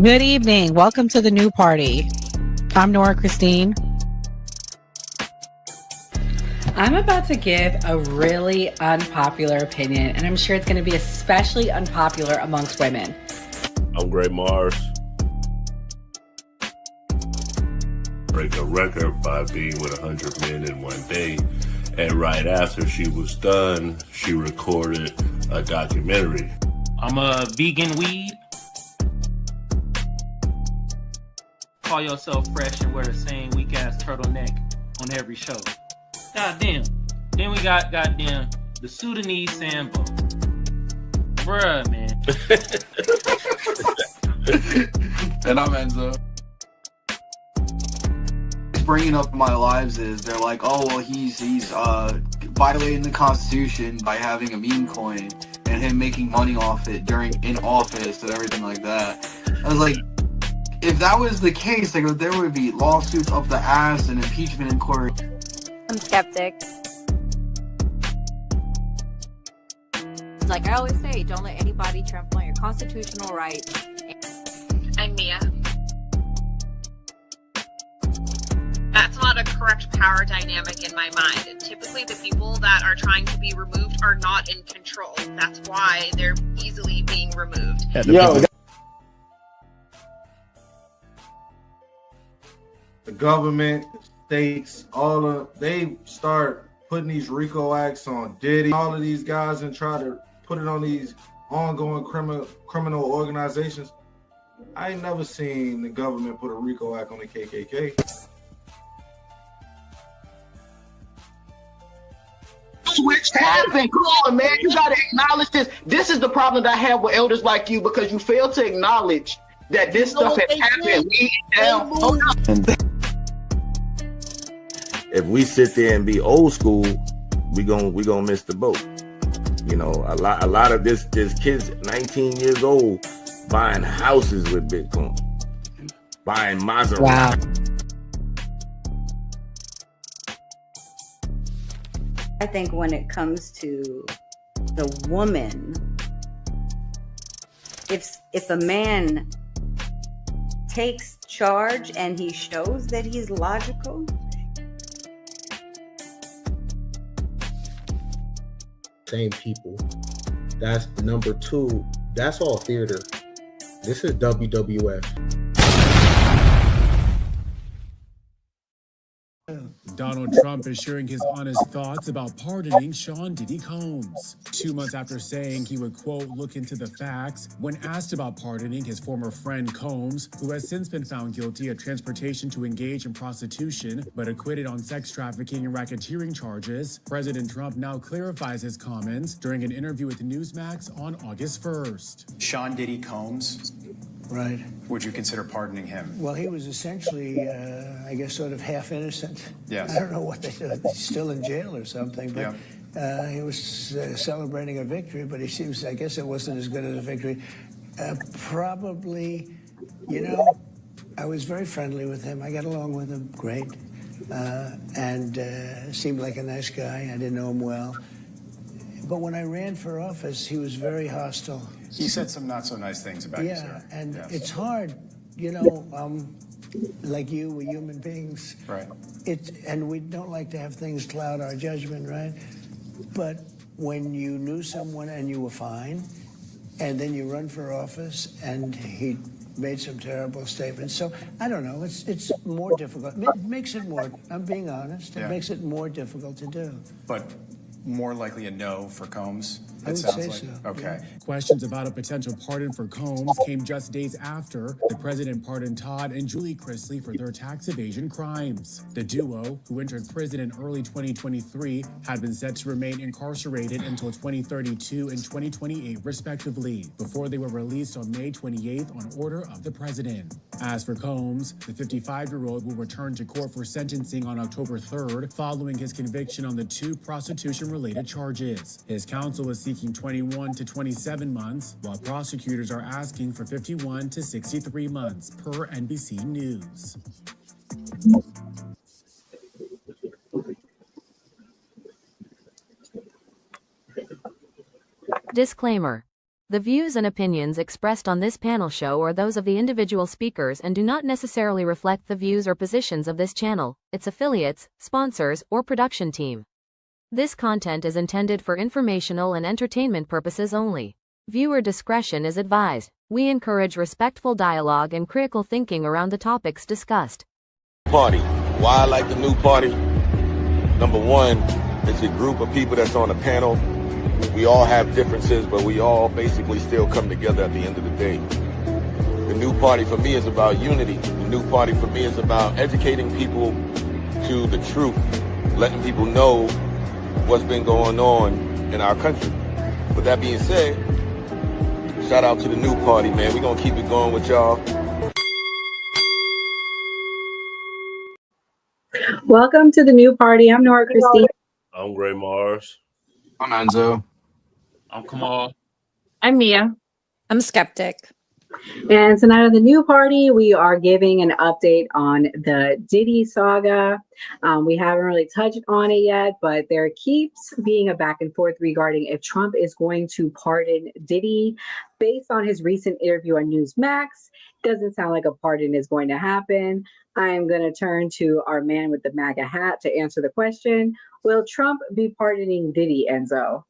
Good evening. Welcome to the new party. I'm Nora Christine. I'm about to give a really unpopular opinion, and I'm sure it's going to be especially unpopular amongst women. I'm Gray Mars. Break a record by being with 100 men in one day. And right after she was done, she recorded a documentary. I'm a vegan weed. Call yourself fresh and wear the same weak ass turtleneck on every show. Goddamn. Then we got goddamn the Sudanese Sambo. Bruh, man. And I'm Enzo. Bringing up in my lives is they're like, oh well, he's violating the Constitution by having a meme coin and him making money off it in office and everything like that. I was like, if that was the case, like there would be lawsuits up the ass and impeachment inquiry. I'm skeptic. Like I always say, don't let anybody trample on your constitutional rights. I'm Mia. That's not a correct power dynamic in my mind. Typically, the people that are trying to be removed are not in control. That's why they're easily being removed. The government, states, they start putting these RICO acts on Diddy, all of these guys, and try to put it on these ongoing criminal organizations. I ain't never seen the government put a RICO act on the KKK. Switch happened. Come on, man. You gotta acknowledge this. This is the problem that I have with elders like you, because you fail to acknowledge that this stuff has happened. If we sit there and be old school, we gonna miss the boat. You know, a lot of this kids 19 years old buying houses with Bitcoin, buying Maserati. Wow. I think when it comes to the woman, if a man takes charge and he shows that he's logical, same people. That's number two. That's all theater. This is WWF. Donald Trump is sharing his honest thoughts about pardoning Sean Diddy Combs. 2 months after saying he would, quote, look into the facts, when asked about pardoning his former friend Combs, who has since been found guilty of transportation to engage in prostitution, but acquitted on sex trafficking and racketeering charges, President Trump now clarifies his comments during an interview with Newsmax on August 1st. Sean Diddy Combs. Right. Would you consider pardoning him? Well, he was essentially, I guess, sort of half innocent. Yes. I don't know what they do. He's still in jail or something. But he was celebrating a victory, but he seems, I guess it wasn't as good as a victory. Probably, you know, I was very friendly with him. I got along with him great. And seemed like a nice guy. I didn't know him well. But when I ran for office, he was very hostile. He said some not so nice things about you, Yeah, sir. and it's hard, you know, like you, we're human beings. Right. And we don't like to have things cloud our judgment, right? But when you knew someone and you were fine, and then you run for office and he made some terrible statements. So I don't know, it's more difficult. It makes it more, I'm being honest, it makes it more difficult to do. But more likely a no for Combs, I would say so. Okay. Yeah. Questions about a potential pardon for Combs came just days after the president pardoned Todd and Julie Chrisley for their tax evasion crimes. The duo, who entered prison in early 2023, had been set to remain incarcerated until 2032 and 2028, respectively, before they were released on May 28th on order of the president. As for Combs, the 55-year-old will return to court for sentencing on October 3rd, following his conviction on the 2 prostitution-related charges. His counsel is seeking 21 to 27 months, while prosecutors are asking for 51 to 63 months, per NBC News. Disclaimer. The views and opinions expressed on this panel show are those of the individual speakers and do not necessarily reflect the views or positions of this channel, its affiliates, sponsors, or production team. This content is intended for informational and entertainment purposes only. Viewer discretion is advised. We encourage respectful dialogue and critical thinking around the topics discussed. Party. Why I like the new party? Number one, it's a group of people that's on a panel. We all have differences, but we all basically still come together at the end of the day. The new party for me is about unity. The new party for me is about educating people to the truth, letting people know what's been going on in our country. With that being said, shout out to the new party, man. We're going to keep it going with y'all. Welcome to the new party. I'm Nora Christine. I'm Gray Mars. I'm Enzo. I'm Kamal. I'm Mia. I'm Skeptic. And tonight on the new party, we are giving an update on the Diddy saga. We haven't really touched on it yet, but there keeps being a back and forth regarding if Trump is going to pardon Diddy. Based on his recent interview on Newsmax, doesn't sound like a pardon is going to happen. I'm going to turn to our man with the MAGA hat to answer the question. Will Trump be pardoning Diddy, Enzo?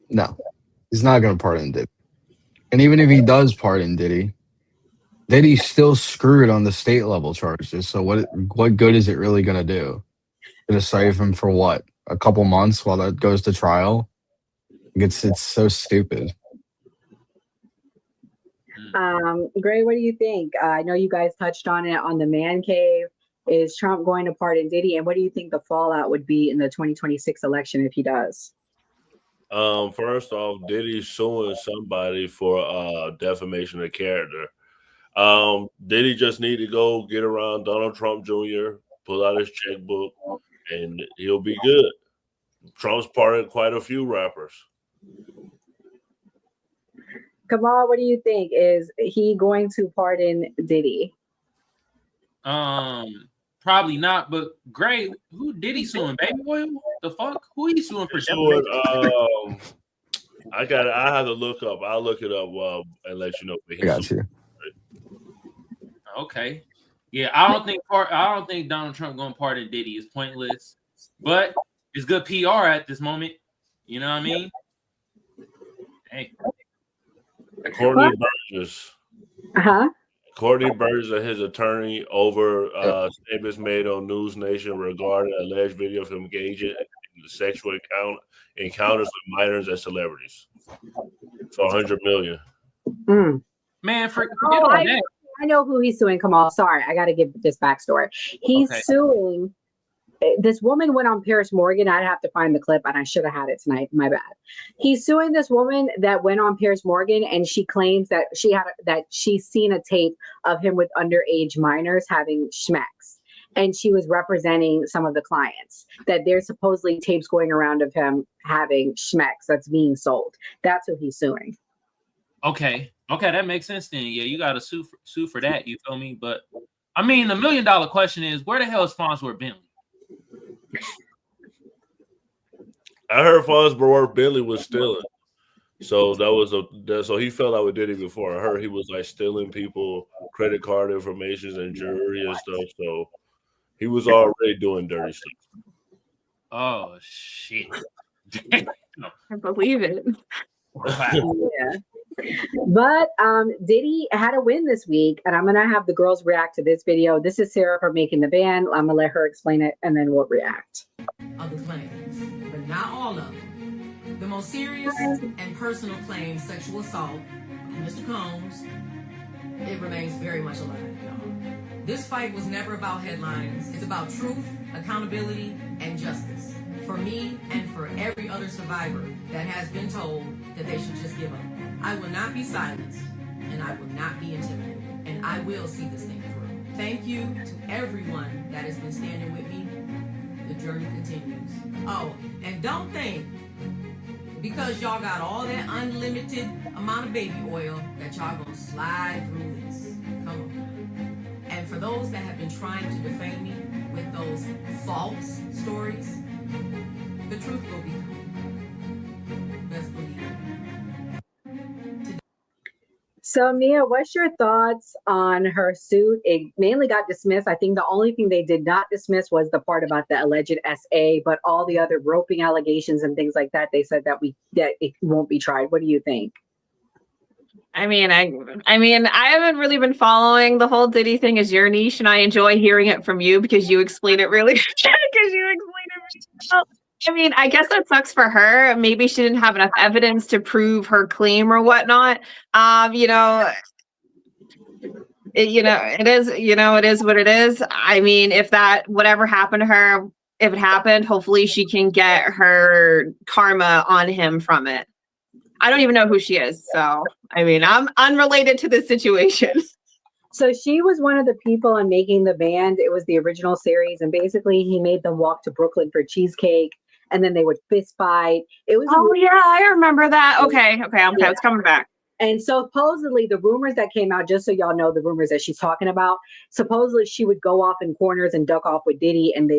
No, he's not going to pardon Diddy. And even if he does pardon Diddy, Diddy's still screwed on the state level charges. So what good is it really going to do? Going to save him for what? A couple months while that goes to trial? It's so stupid. Gray, what do you think? I know you guys touched on it on the Man Cave. Is Trump going to pardon Diddy? And what do you think the fallout would be in the 2026 election if he does? First off, Diddy's suing somebody for defamation of character. Diddy just need to go get around Donald Trump Jr., pull out his checkbook, and he'll be good. Trump's pardoned quite a few rappers. Kamal, what do you think? Is he going to pardon Diddy? Probably not, but Gray, who Diddy suing? Baby oil? The fuck? Who he suing for? I have to look up. I'll look it up and let you know. I got you. Okay. Yeah, I don't think Donald Trump gonna pardon Diddy. Is pointless, but it's good PR at this moment. You know what I mean? Hey. Courtney Burgess. Uh-huh. Courtney Burgess and his attorney over statements made on News Nation regarding alleged video of him engaging in sexual encounters with minors and celebrities for $100 million. Man, I know who he's suing, Kamal. Sorry, I got to give this backstory. He's suing. This woman went on Piers Morgan. I'd have to find the clip, and I should have had it tonight. My bad. He's suing this woman that went on Piers Morgan, and she claims that she's seen a tape of him with underage minors having schmecks, and she was representing some of the clients. That there's supposedly tapes going around of him having schmecks that's being sold. That's who he's suing. Okay, that makes sense then. Yeah, you got to sue for that. You feel me? But I mean, the $1 million question is, where the hell is Farnsworth Bentley? I heard Farnsworth Bentley was stealing, so so he felt out with Diddy before. I heard he was like stealing people credit card information and jewelry and stuff. So he was already doing dirty stuff. Oh shit! I believe it. Yeah. But Diddy had a win this week, and I'm gonna have the girls react to this video. This is Sarah from Making the Band. I'm gonna let her explain it, and then we'll react. Of the claims, but not all of them. The most serious and personal claim, sexual assault, and Mr. Combs, it remains very much alive, y'all. This fight was never about headlines. It's about truth, accountability, and justice. For me and for every other survivor that has been told that they should just give up. I will not be silenced, and I will not be intimidated, and I will see this thing through. Thank you to everyone that has been standing with me. The journey continues. Oh, and don't think because y'all got all that unlimited amount of baby oil that y'all gonna slide through this. Come on. And for those that have been trying to defame me with those false stories, the truth will be coming. Best believe it. So, Mia, what's your thoughts on her suit? It mainly got dismissed. I think the only thing they did not dismiss was the part about the alleged SA, but all the other roping allegations and things like that, they said that it won't be tried. What do you think? I mean, I haven't really been following the whole Diddy thing as your niche, and I enjoy hearing it from you because you explain it really well. I mean, I guess that sucks for her. Maybe she didn't have enough evidence to prove her claim or whatnot. You know, it is what it is. I mean, if that whatever happened to her, if it happened, hopefully she can get her karma on him from it. I don't even know who she is, so I mean, I'm unrelated to this situation. So she was one of the people on Making the Band. It was the original series, and basically he made them walk to Brooklyn for cheesecake, and then they would fist fight. It was I remember that. Okay, it's coming back. And supposedly the rumors that came out, just so y'all know the rumors that she's talking about, supposedly she would go off in corners and duck off with Diddy, and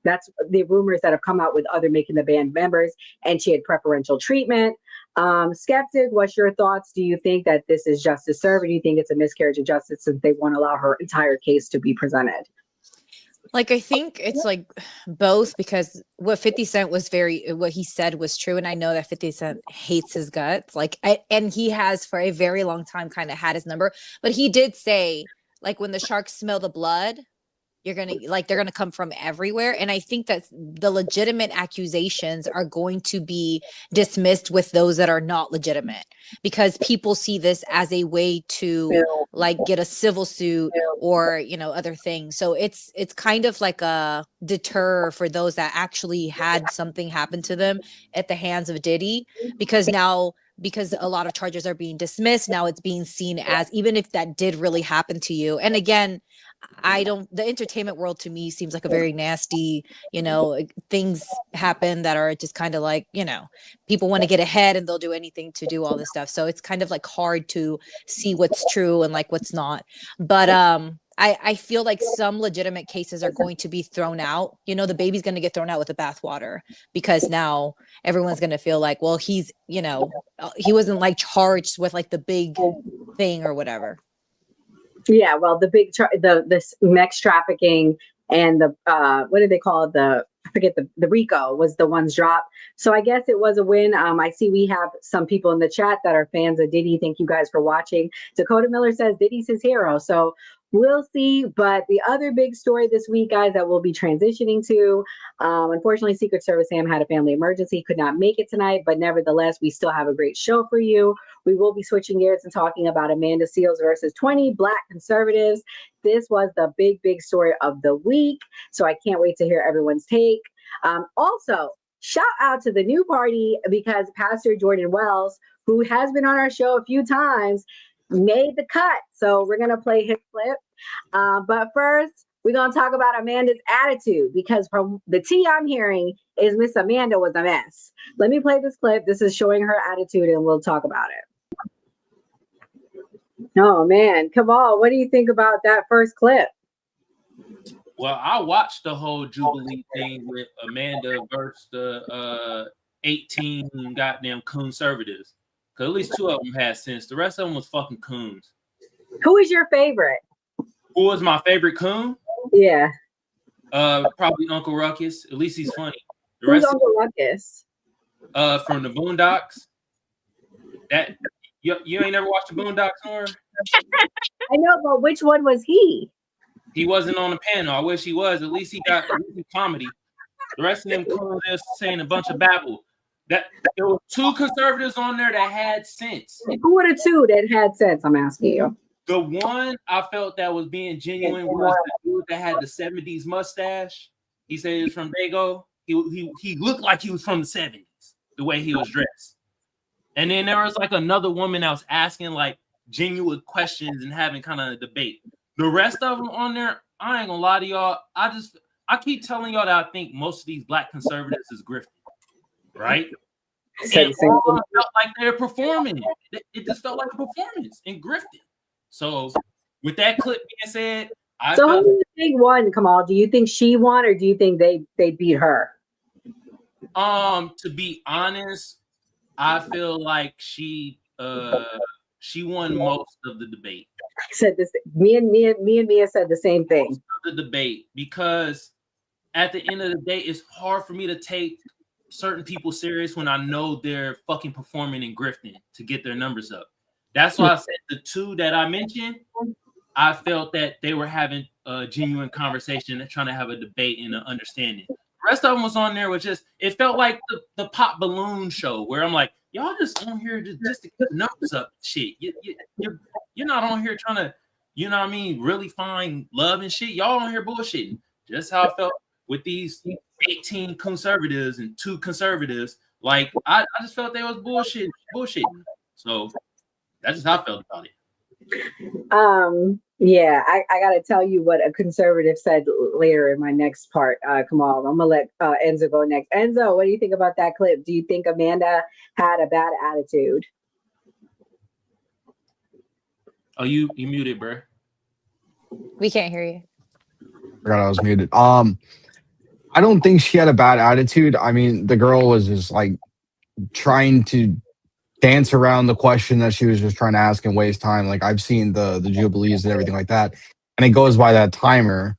that's the rumors that have come out with other Making the Band members, and she had preferential treatment. Skeptic, what's your thoughts? Do you think that this is justice served, or do you think it's a miscarriage of justice since they won't allow her entire case to be presented? Like, I think it's like both, because what 50 Cent was what he said was true. And I know that 50 Cent hates his guts. And he has for a very long time kind of had his number, but he did say, like, when the sharks smell the blood, they're gonna come from everywhere. And I think that the legitimate accusations are going to be dismissed with those that are not legitimate, because people see this as a way to like get a civil suit or other things. So it's kind of like a deter for those that actually had something happen to them at the hands of Diddy, because a lot of charges are being dismissed, now it's being seen as, even if that did really happen to you. And again, the entertainment world to me seems like a very nasty, things happen that are just kind of like, people want to get ahead and they'll do anything to do all this stuff. So it's kind of like hard to see what's true and like what's not. But I feel like some legitimate cases are going to be thrown out. The baby's going to get thrown out with the bathwater, because now everyone's going to feel like, well, he wasn't like charged with like the big thing or whatever. Yeah, well, the big the sex trafficking and the what did they call it? I forget, the RICO was the ones dropped. So I guess it was a win. I see we have some people in the chat that are fans of Diddy. Thank you guys for watching. Dakota Miller says Diddy's his hero. So we'll see. But the other big story this week, guys, that we'll be transitioning to, unfortunately, Secret Service Sam had a family emergency, could not make it tonight. But nevertheless, we still have a great show for you. We will be switching gears and talking about Amanda Seales versus 20 Black conservatives. This was the big story of the week. So I can't wait to hear everyone's take. Also, shout out to the new party, because Pastor Jordan Wells, who has been on our show a few times, made the cut. So we're going to play his clip. But first, we're going to talk about Amanda's attitude, because from the tea I'm hearing is Miss Amanda was a mess. Let me play this clip. This is showing her attitude, and we'll talk about it. Oh, man. Kamal, what do you think about that first clip? Well, I watched the whole Jubilee thing with Amanda versus the 18 goddamn conservatives. Because at least 2 of them had sense. The rest of them was fucking coons. Who is your favorite? Who was my favorite coon? Yeah. Probably Uncle Ruckus. At least he's funny. The Who's rest Uncle Ruckus? From the Boondocks. That you ain't never watched the Boondocks, Nora? I know, but which one was he? He wasn't on the panel. I wish he was. At least he got comedy. The rest of them coons just saying a bunch of babble. There were 2 conservatives on there that had sense. Who were the 2 that had sense? I'm asking you. The one I felt that was being genuine was the dude that had the 70s mustache. He said he was from Dago. He looked like he was from the 70s, the way he was dressed. And then there was like another woman that was asking like genuine questions and having kind of a debate. The rest of them on there, I ain't gonna lie to y'all. I keep telling y'all that I think most of these Black conservatives is grifting, right? And all felt like they're performing. It just felt like a performance and grifting. So with that clip being said, who do you think won, Kamal? Do you think she won, or do you think they beat her? To be honest, I feel like she she won most of the debate. Said this. Me and Mia said the same thing. Most of the debate, because at the end of the day, it's hard for me to take certain people serious when I know they're fucking performing and grifting to get their numbers up. That's why I said the two that I mentioned, I felt that they were having a genuine conversation and trying to have a debate and an understanding. The rest of them was on there was just, it felt like the pop balloon show where I'm like, y'all just on here just to get the numbers up. Shit, you're not on here trying to, you know what I mean, really find love and shit. Y'all on here bullshitting. Just how I felt with these 18 conservatives and 2 conservatives. Like, I just felt they was bullshit. So that's just how I felt about it. Yeah, I gotta tell you what a conservative said later in my next part, Kamal. I'm gonna let Enzo go next. Enzo, what do you think about that clip? Do you think Amanda had a bad attitude? Oh, you muted, bro. We can't hear you. I forgot I was muted. I don't think she had a bad attitude. I mean, the girl was just like trying to dance around the question that she was just trying to ask and waste time. Like, I've seen the Jubilees and everything like that, and it goes by that timer.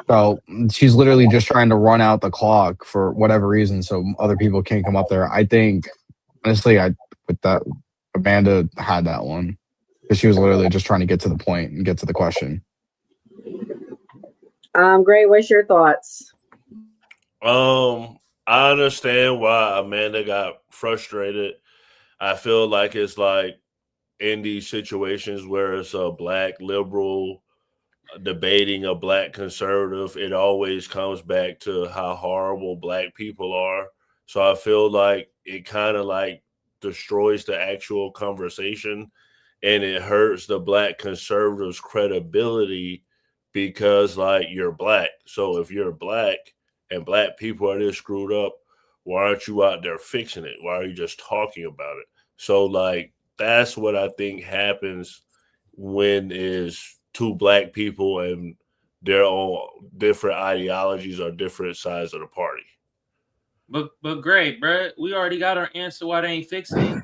So she's literally just trying to run out the clock for whatever reason, so other people can't come up there. I think, honestly, with that, Amanda had that one because she was literally just trying to get to the point and get to the question. Gray, what's your thoughts? I understand why Amanda got frustrated. I feel like it's like in these situations where it's a black liberal debating a black conservative, it always comes back to how horrible black people are. So I feel like it kind of like destroys the actual conversation, and it hurts the black conservatives' credibility because like you're black. So if you're black and black people are this screwed up, why aren't you out there fixing it? Why are you just talking about it? So like that's what I think happens when is 2 black people and they're on different ideologies or different sides of the party. But great, bro. We already got our answer why they ain't fixing it.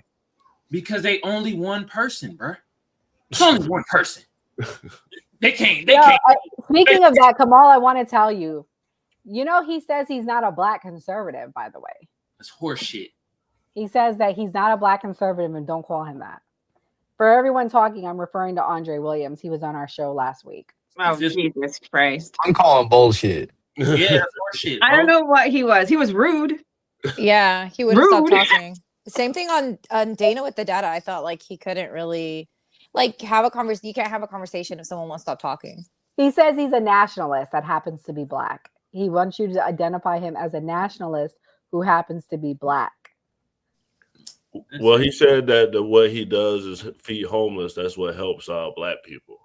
Because they only one person, bro. It's only one person. They can't. Speaking of that, Kamal, I want to tell you, he says he's not a black conservative, by the way. That's horseshit. He says that he's not a black conservative and don't call him that. For everyone talking, I'm referring to Andre Williams. He was on our show last week. Oh, Jesus Christ. I'm calling bullshit. Yeah, horseshit. I don't know what he was. He was rude. Yeah, he would have stopped talking. Same thing on Dana with the data. I felt like he couldn't really have a conversation. You can't have a conversation if someone won't stop talking. He says he's a nationalist that happens to be black. He wants you to identify him as a nationalist who happens to be black. Well, he said that what he does is feed homeless. That's what helps black people.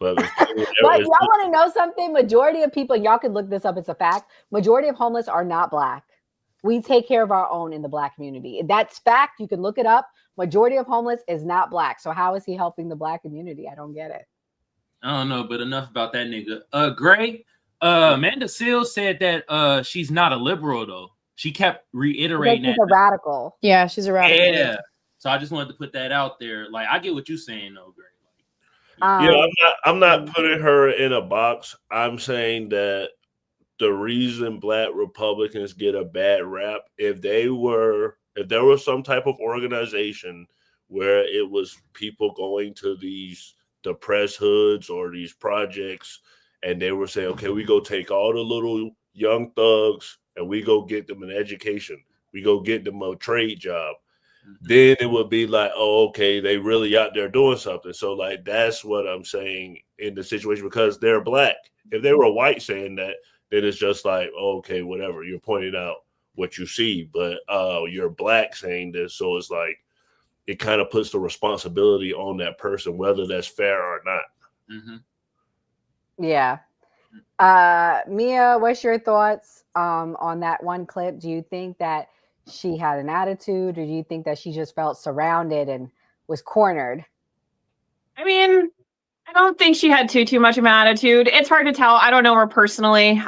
But But y'all want to know something? Majority of people, y'all can look this up, it's a fact. Majority of homeless are not black. We take care of our own in the black community. That's fact. You can look it up. Majority of homeless is not black. So how is he helping the black community? I don't get it. I don't know, but enough about that nigga. Gray, Amanda Seals said that she's not a liberal though. She kept reiterating that. She's a radical. Yeah, she's a radical. Yeah. So I just wanted to put that out there. Like, I get what you're saying though, Gray. I'm not putting her in a box. I'm saying that the reason black Republicans get a bad rap, if there was some type of organization where it was people going to these depressed hoods or these projects and they were saying, okay, we go take all the little young thugs and we go get them an education. We go get them a trade job. Then it would be like, oh, okay, they really out there doing something. So like, that's what I'm saying in the situation because they're black. If they were white saying that, then it's just like, oh, okay, whatever. You're pointing out what you see, but you're black saying this. So it's like, it kind of puts the responsibility on that person, whether that's fair or not. Mm-hmm. Yeah. Mia, what's your thoughts on that one clip? Do you think that she had an attitude, or do you think that she just felt surrounded and was cornered? I mean, I don't think she had too much of an attitude. It's hard to tell. I don't know her personally.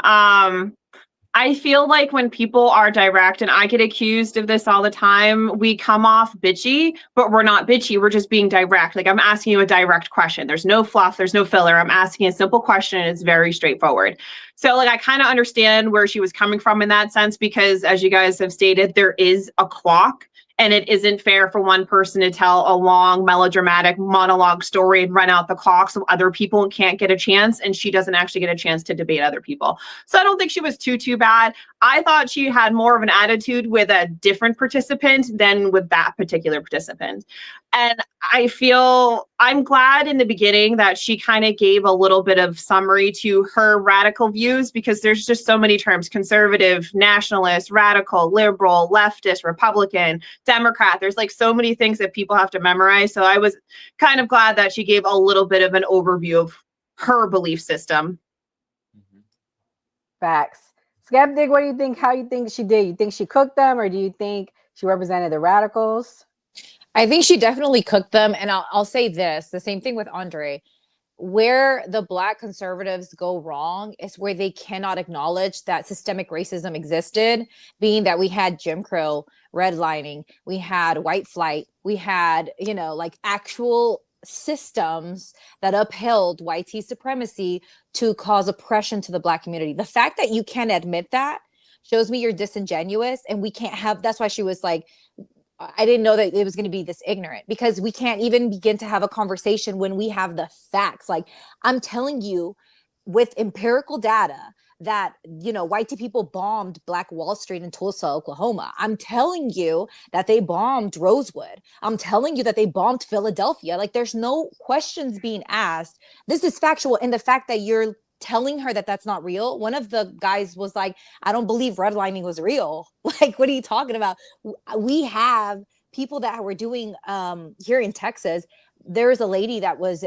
I feel like when people are direct, and I get accused of this all the time, we come off bitchy, but we're not bitchy. We're just being direct. Like, I'm asking you a direct question. There's no fluff. There's no filler. I'm asking a simple question, and it's very straightforward. So, like, I kind of understand where she was coming from in that sense, because as you guys have stated, there is a clock. And it isn't fair for one person to tell a long melodramatic monologue story and run out the clock so other people can't get a chance, and she doesn't actually get a chance to debate other people. So I don't think she was too bad. I thought she had more of an attitude with a different participant than with that particular participant. And I'm glad in the beginning that she kind of gave a little bit of summary to her radical views, because there's just so many terms: conservative, nationalist, radical, liberal, leftist, Republican, Democrat. There's like so many things that people have to memorize. So I was kind of glad that she gave a little bit of an overview of her belief system. Facts. Skeptic, what do you think? How you think she did? You think she cooked them, or do you think she represented the radicals? I think she definitely cooked them. And I'll say this, the same thing with Andre. Where the Black conservatives go wrong is where they cannot acknowledge that systemic racism existed, being that we had Jim Crow, redlining, we had white flight, we had, like actual systems that upheld white supremacy to cause oppression to the Black community. The fact that you can't admit that shows me you're disingenuous, and we can't have, that's why she was like, I didn't know that it was going to be this ignorant, because we can't even begin to have a conversation when we have the facts. Like, I'm telling you with empirical data that, white people bombed Black Wall Street in Tulsa, Oklahoma. I'm telling you that they bombed Rosewood. I'm telling you that they bombed Philadelphia. Like, there's no questions being asked. This is factual. And the fact that you're telling her that that's not real. One of the guys was like, I don't believe redlining was real. Like, what are you talking about? We have people that were doing here in Texas. There's a lady that was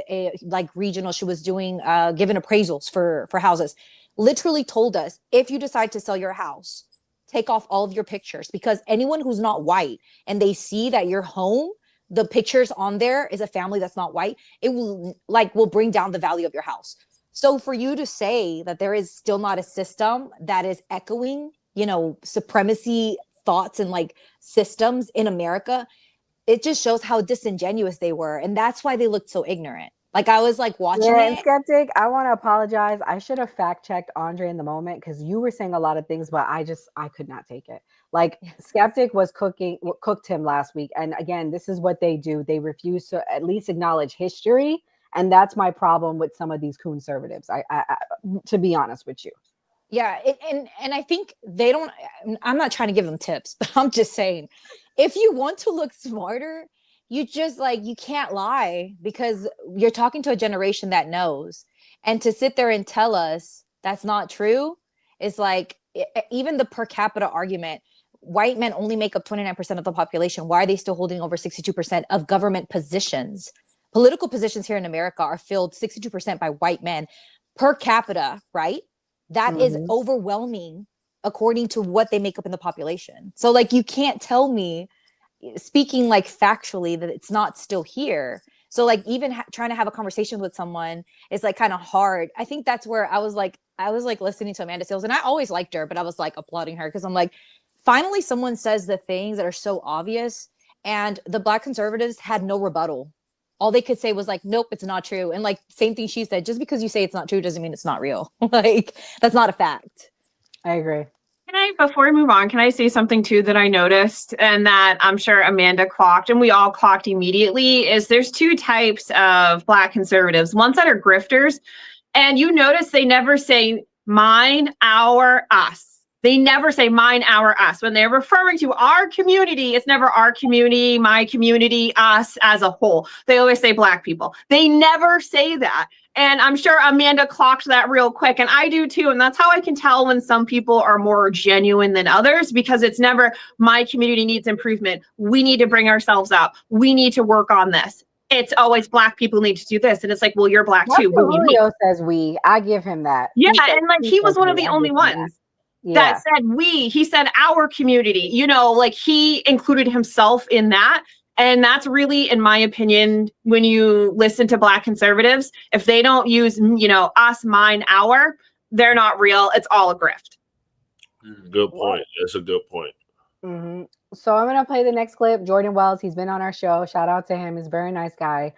regional. She was doing giving appraisals for houses. Literally told us, if you decide to sell your house, take off all of your pictures, because anyone who's not white and they see that your home, the pictures on there is a family that's not white, it will bring down the value of your house. So for you to say that there is still not a system that is echoing, supremacy thoughts and like systems in America, it just shows how disingenuous they were. And that's why they looked so ignorant. Like, I was like watching it. Skeptic, I want to apologize. I should have fact checked Andre in the moment, because you were saying a lot of things, but I could not take it. Like, Skeptic cooked him last week. And again, this is what they do. They refuse to at least acknowledge history. And that's my problem with some of these conservatives, I to be honest with you. Yeah. And I think they don't, I'm not trying to give them tips, but I'm just saying, if you want to look smarter, you just you can't lie, because you're talking to a generation that knows. And to sit there and tell us that's not true is like, even the per capita argument, white men only make up 29% of the population. Why are they still holding over 62% of government positions? Political positions here in America are filled 62% by white men per capita, right? That is overwhelming according to what they make up in the population. So you can't tell me, speaking factually, that it's not still here. So even trying to have a conversation with someone is kind of hard. I think that's where I was listening to Amanda Seales, and I always liked her, but I was applauding her, because I'm like, finally someone says the things that are so obvious, and the Black conservatives had no rebuttal. All they could say was nope, it's not true. And same thing she said, just because you say it's not true doesn't mean it's not real. That's not a fact. I agree. Before we move on, can I say something too that I noticed, and that I'm sure Amanda clocked and we all clocked immediately, is there's two types of Black conservatives. Ones that are grifters, and you notice they never say mine, our, us. They never say mine, our, us. When they're referring to our community, it's never our community, my community, us as a whole. They always say Black people. They never say that. And I'm sure Amanda clocked that real quick, and I do too. And that's how I can tell when some people are more genuine than others, because it's never my community needs improvement. We need to bring ourselves up. We need to work on this. It's always Black people need to do this. And it's like, well, you're Black too. Julio says we. I give him that. Yeah, he was one of the only ones that said we. He said our community. He included himself in that. And that's really, in my opinion, when you listen to Black conservatives, if they don't use, us, mine, our, they're not real. It's all a grift. Good point. That's a good point. Hmm. So I'm gonna play the next clip. Jordan Wells, he's been on our show. Shout out to him. He's a very nice guy.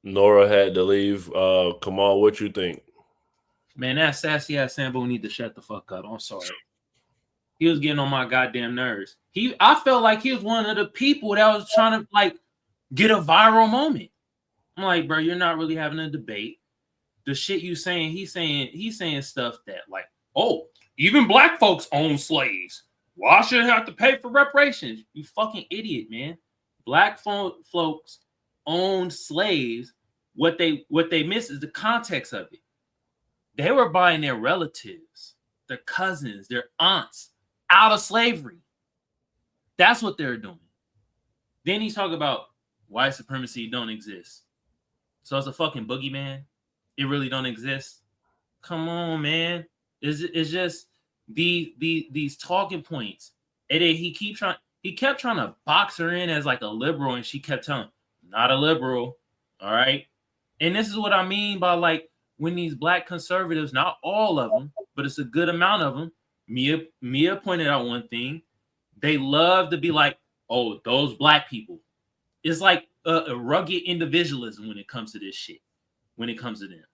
Nora had to leave. Kamal, what you think? Man, that sassy ass Sambo need to shut the fuck up. I'm sorry. He was getting on my goddamn nerves. I felt like he was one of the people that was trying to like get a viral moment. I'm like, bro, you're not really having a debate. The shit you saying, he's saying stuff that like, oh, even black folks own slaves. Why should I have to pay for reparations? You fucking idiot, man. Black folks own slaves. What they miss is the context of it. They were buying their relatives, their cousins, their aunts out of slavery. That's what they're doing. Then he's talking about white supremacy don't exist. So it's a fucking boogeyman. It really don't exist. Come on, man. It's just these talking points. And then he kept trying to box her in as like a liberal, and she kept telling him, not a liberal. All right. And this is what I mean by like when these black conservatives, not all of them, but it's a good amount of them. Mia pointed out one thing. They love to be like, oh, those black people. It's like a rugged individualism when it comes to this shit. When it comes to them.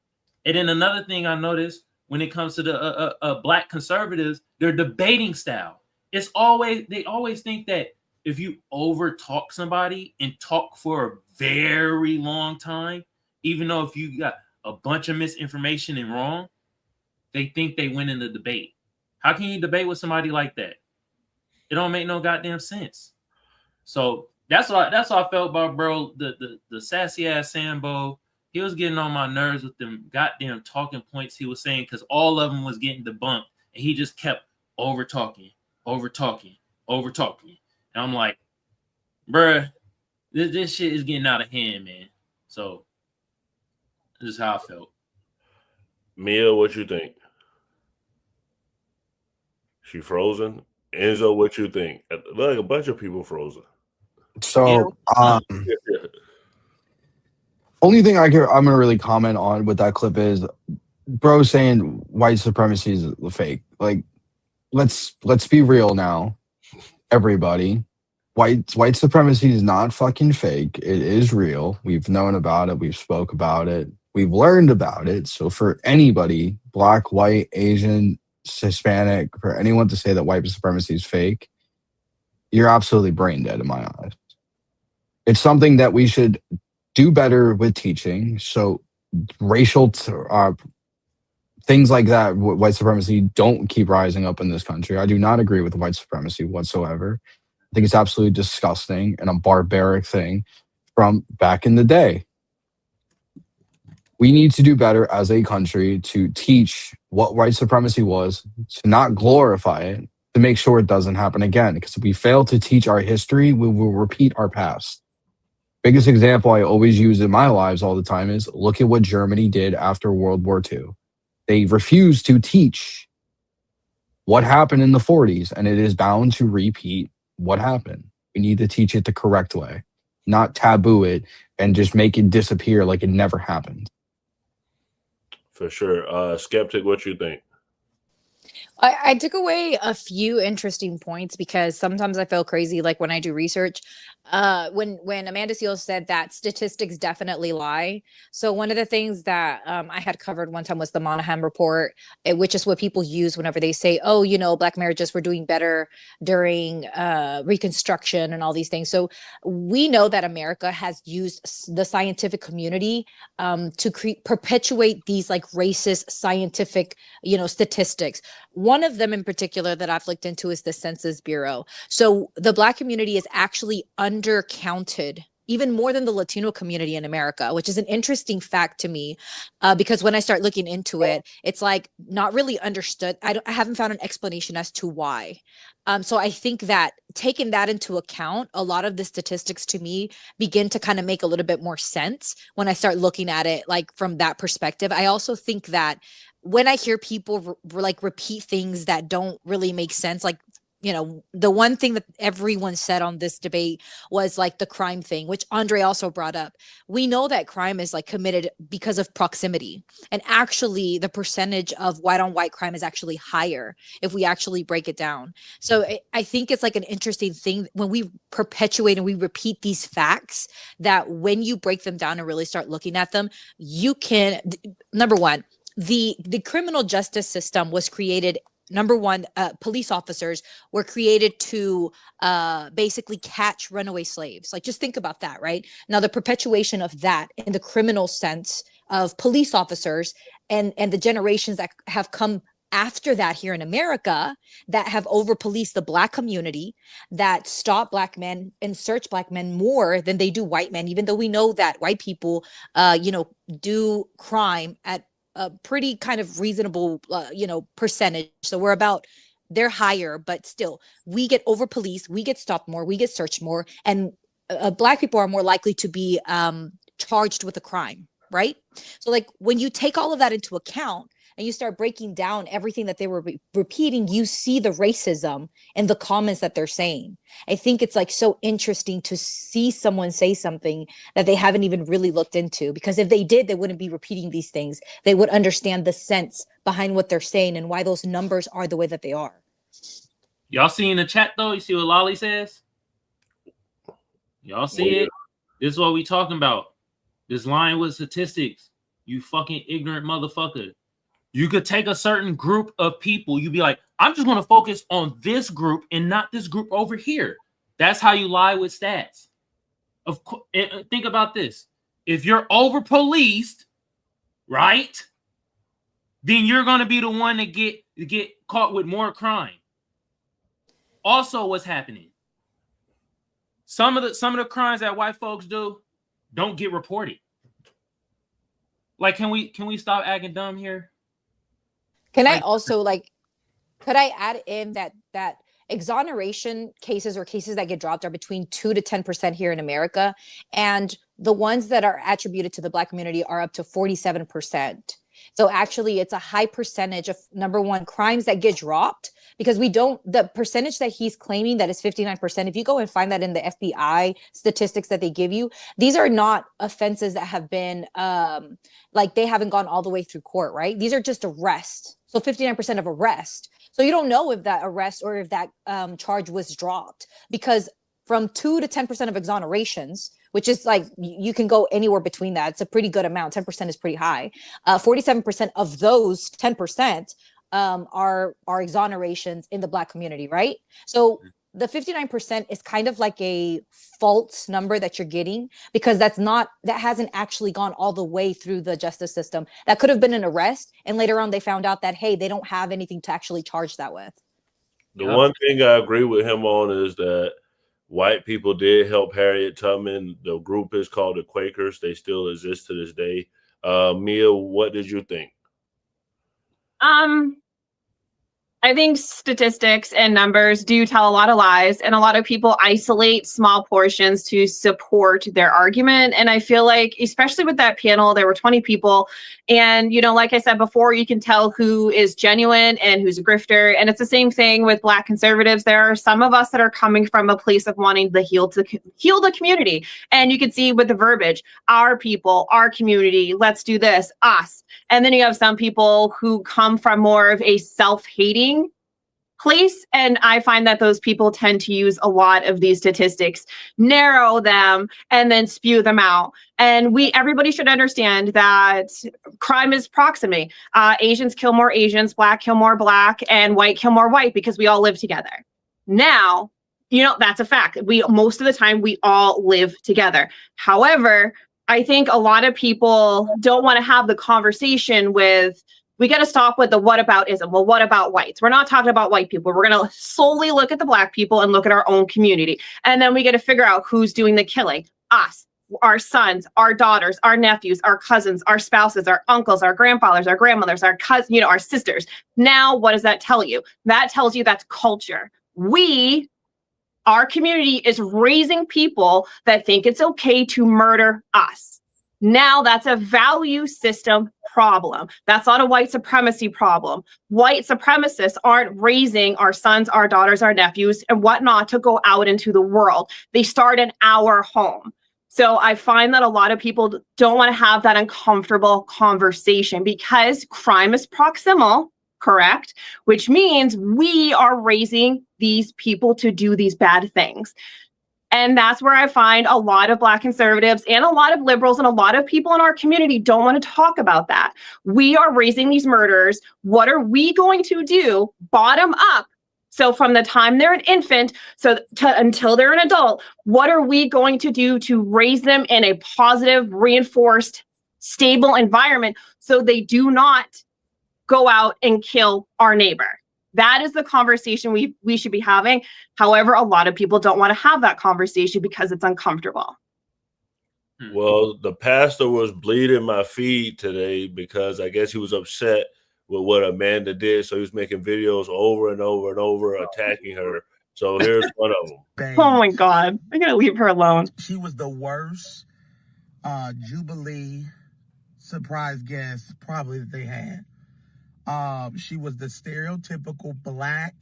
And then another thing I noticed when it comes to the black conservatives, their debating style. They always think that if you over talk somebody and talk for a very long time, even though if you got a bunch of misinformation and wrong, they think they win in the debate. How can you debate with somebody like that? It don't make no goddamn sense. So that's what I felt about bro. The sassy ass Sambo. He was getting on my nerves with them goddamn talking points he was saying because all of them was getting debunked, and he just kept over talking. And I'm like, bruh, this shit is getting out of hand, man. So this is how I felt. Mia, what you think? She frozen? Enzo, what you think? Like a bunch of people frozen. So, only thing I'm gonna really comment on with that clip is bro saying white supremacy is fake. Like, let's be real now, everybody. White supremacy is not fucking fake. It is real. We've known about it. We've spoke about it. We've learned about it. So for anybody, black, white, Asian, Hispanic, for anyone to say that white supremacy is fake, you're absolutely brain dead in my eyes. It's something that we should do better with teaching. So racial things like that, white supremacy, don't keep rising up in this country. I do not agree with white supremacy whatsoever. I think it's absolutely disgusting and a barbaric thing from back in the day. We need to do better as a country to teach what white supremacy was, to not glorify it, to make sure it doesn't happen again. Because if we fail to teach our history, we will repeat our past. Biggest example I always use in my lives all the time is look at what Germany did after World War II. They refused to teach what happened in the 40s, and it is bound to repeat what happened. We need to teach it the correct way, not taboo it and just make it disappear like it never happened. For sure. Skeptic, what you think? I took away a few interesting points because sometimes I feel crazy, like when I do research. When Amanda Seales said that statistics definitely lie. So one of the things that I had covered one time was the Monahan report, which is what people use whenever they say, oh, black marriages were doing better during Reconstruction and all these things. So we know that America has used the scientific community to perpetuate these like racist scientific, statistics. One of them in particular that I've looked into is the Census Bureau. So the Black community is actually undercounted even more than the Latino community in America, which is an interesting fact to me because when I start looking into it, it's like not really understood. I haven't found an explanation as to why. So I think that taking that into account, a lot of the statistics to me begin to kind of make a little bit more sense when I start looking at it like from that perspective. I also think that when I hear people like repeat things that don't really make sense, like you know, the one thing that everyone said on this debate was like the crime thing, which Andre also brought up. We know that crime is like committed because of proximity. And actually, the percentage of white on white crime is actually higher if we actually break it down. So I think it's like an interesting thing when we perpetuate and we repeat these facts, that when you break them down and really start looking at them, you can, number one, the criminal justice system was created. Number one, police officers were created to basically catch runaway slaves. Like, just think about that, right? Now, the perpetuation of that in the criminal sense of police officers and the generations that have come after that here in America that have over-policed the Black community, that stop Black men and search Black men more than they do white men, even though we know that white people, you know, do crime at a pretty kind of reasonable, you know, percentage. So they're higher, but still we get over policed, we get stopped more, we get searched more, and Black people are more likely to be charged with a crime, right? So like when you take all of that into account and you start breaking down everything that they were repeating, you see the racism in the comments that they're saying. I think it's like so interesting to see someone say something that they haven't even really looked into, because if they did, they wouldn't be repeating these things. They would understand the sense behind what they're saying and why those numbers are the way that they are. Y'all see in the chat though? You see what Lolly says? Y'all see it? This is what we talking about. This line with statistics. You fucking ignorant motherfucker. You could take a certain group of people. You'd be like, I'm just going to focus on this group and not this group over here. That's how you lie with stats. Of course, think about this. If you're over policed, right, then you're going to be the one to get caught with more crime. Also, what's happening? Some of the crimes that white folks do don't get reported. Like, can we stop acting dumb here? Can I also could I add in that exoneration cases or cases that get dropped are between 2 to 10% here in America, and the ones that are attributed to the Black community are up to 47%. So actually it's a high percentage of, number one, crimes that get dropped, because the percentage that he's claiming that is 59%, if you go and find that in the FBI statistics that they give you, these are not offenses that have been they haven't gone all the way through court, right? These are just arrests. So 59% of arrest. So you don't know if that arrest or if that charge was dropped, because from 2 to 10% of exonerations, which is like, you can go anywhere between that. It's a pretty good amount. 10% is pretty high. 47% of those 10% are exonerations in the Black community, right? So the 59% is kind of like a false number that you're getting, because that hasn't actually gone all the way through the justice system. That could have been an arrest, and later on they found out that, hey, they don't have anything to actually charge that with. The one thing I agree with him on is that white people did help Harriet Tubman. The group is called the Quakers. They still exist to this day. Mia, what did you think? I think statistics and numbers do tell a lot of lies, and a lot of people isolate small portions to support their argument. And I feel like, especially with that panel, there were 20 people. And, you know, like I said before, you can tell who is genuine and who's a grifter. And it's the same thing with Black conservatives. There are some of us that are coming from a place of wanting to heal the community. And you can see with the verbiage, our people, our community, let's do this, us. And then you have some people who come from more of a self-hating place. And I find that those people tend to use a lot of these statistics, narrow them, and then spew them out. And everybody should understand that crime is proximity. Asians kill more Asians, Black kill more Black, and white kill more white, because we all live together. Now, you know, that's a fact. Most of the time we all live together. However, I think a lot of people don't want to have the conversation with, we got to stop with the whataboutism. Well, what about whites? We're not talking about white people. We're going to solely look at the Black people and look at our own community. And then we got to figure out who's doing the killing. Us, our sons, our daughters, our nephews, our cousins, our spouses, our uncles, our grandfathers, our grandmothers, our cousins, you know, our sisters. Now, what does that tell you? That tells you that's culture. Our community is raising people that think it's okay to murder us. Now that's a value system problem. That's not a white supremacy problem. White supremacists aren't raising our sons, our daughters, our nephews, and whatnot to go out into the world. They start in our home. So I find that a lot of people don't want to have that uncomfortable conversation because crime is proximal, correct? Which means we are raising these people to do these bad things. And that's where I find a lot of Black conservatives and a lot of liberals and a lot of people in our community don't want to talk about that. We are raising these murderers. What are we going to do bottom up? So from the time they're an infant until they're an adult, what are we going to do to raise them in a positive, reinforced, stable environment so they do not go out and kill our neighbor? That is the conversation we should be having. However, a lot of people don't want to have that conversation because it's uncomfortable. Well, the pastor was bleeding my feed today because I guess he was upset with what Amanda did. So he was making videos over and over and over attacking her. So here's one of them. Oh my God. I'm going to leave her alone. She was the worst Jubilee surprise guest probably that they had. She was the stereotypical Black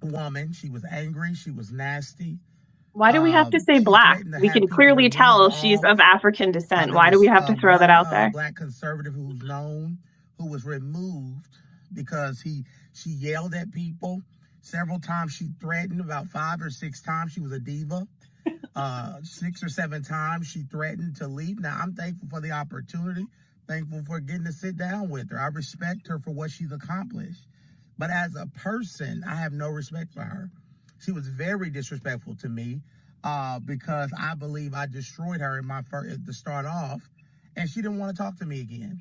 woman. She was angry. She was nasty. Why do we have to say Black? We can clearly tell she's of African descent. Why do we have to throw that out there? Black conservative who's known, who was removed because she yelled at people several times. She threatened about 5 or 6 times. She was a diva. 6 or 7 times she threatened to leave. Now, I'm thankful for the opportunity. Thankful for getting to sit down with her. I respect her for what she's accomplished. But as a person, I have no respect for her. She was very disrespectful to me because I believe I destroyed her in my first to start off, and she didn't want to talk to me again.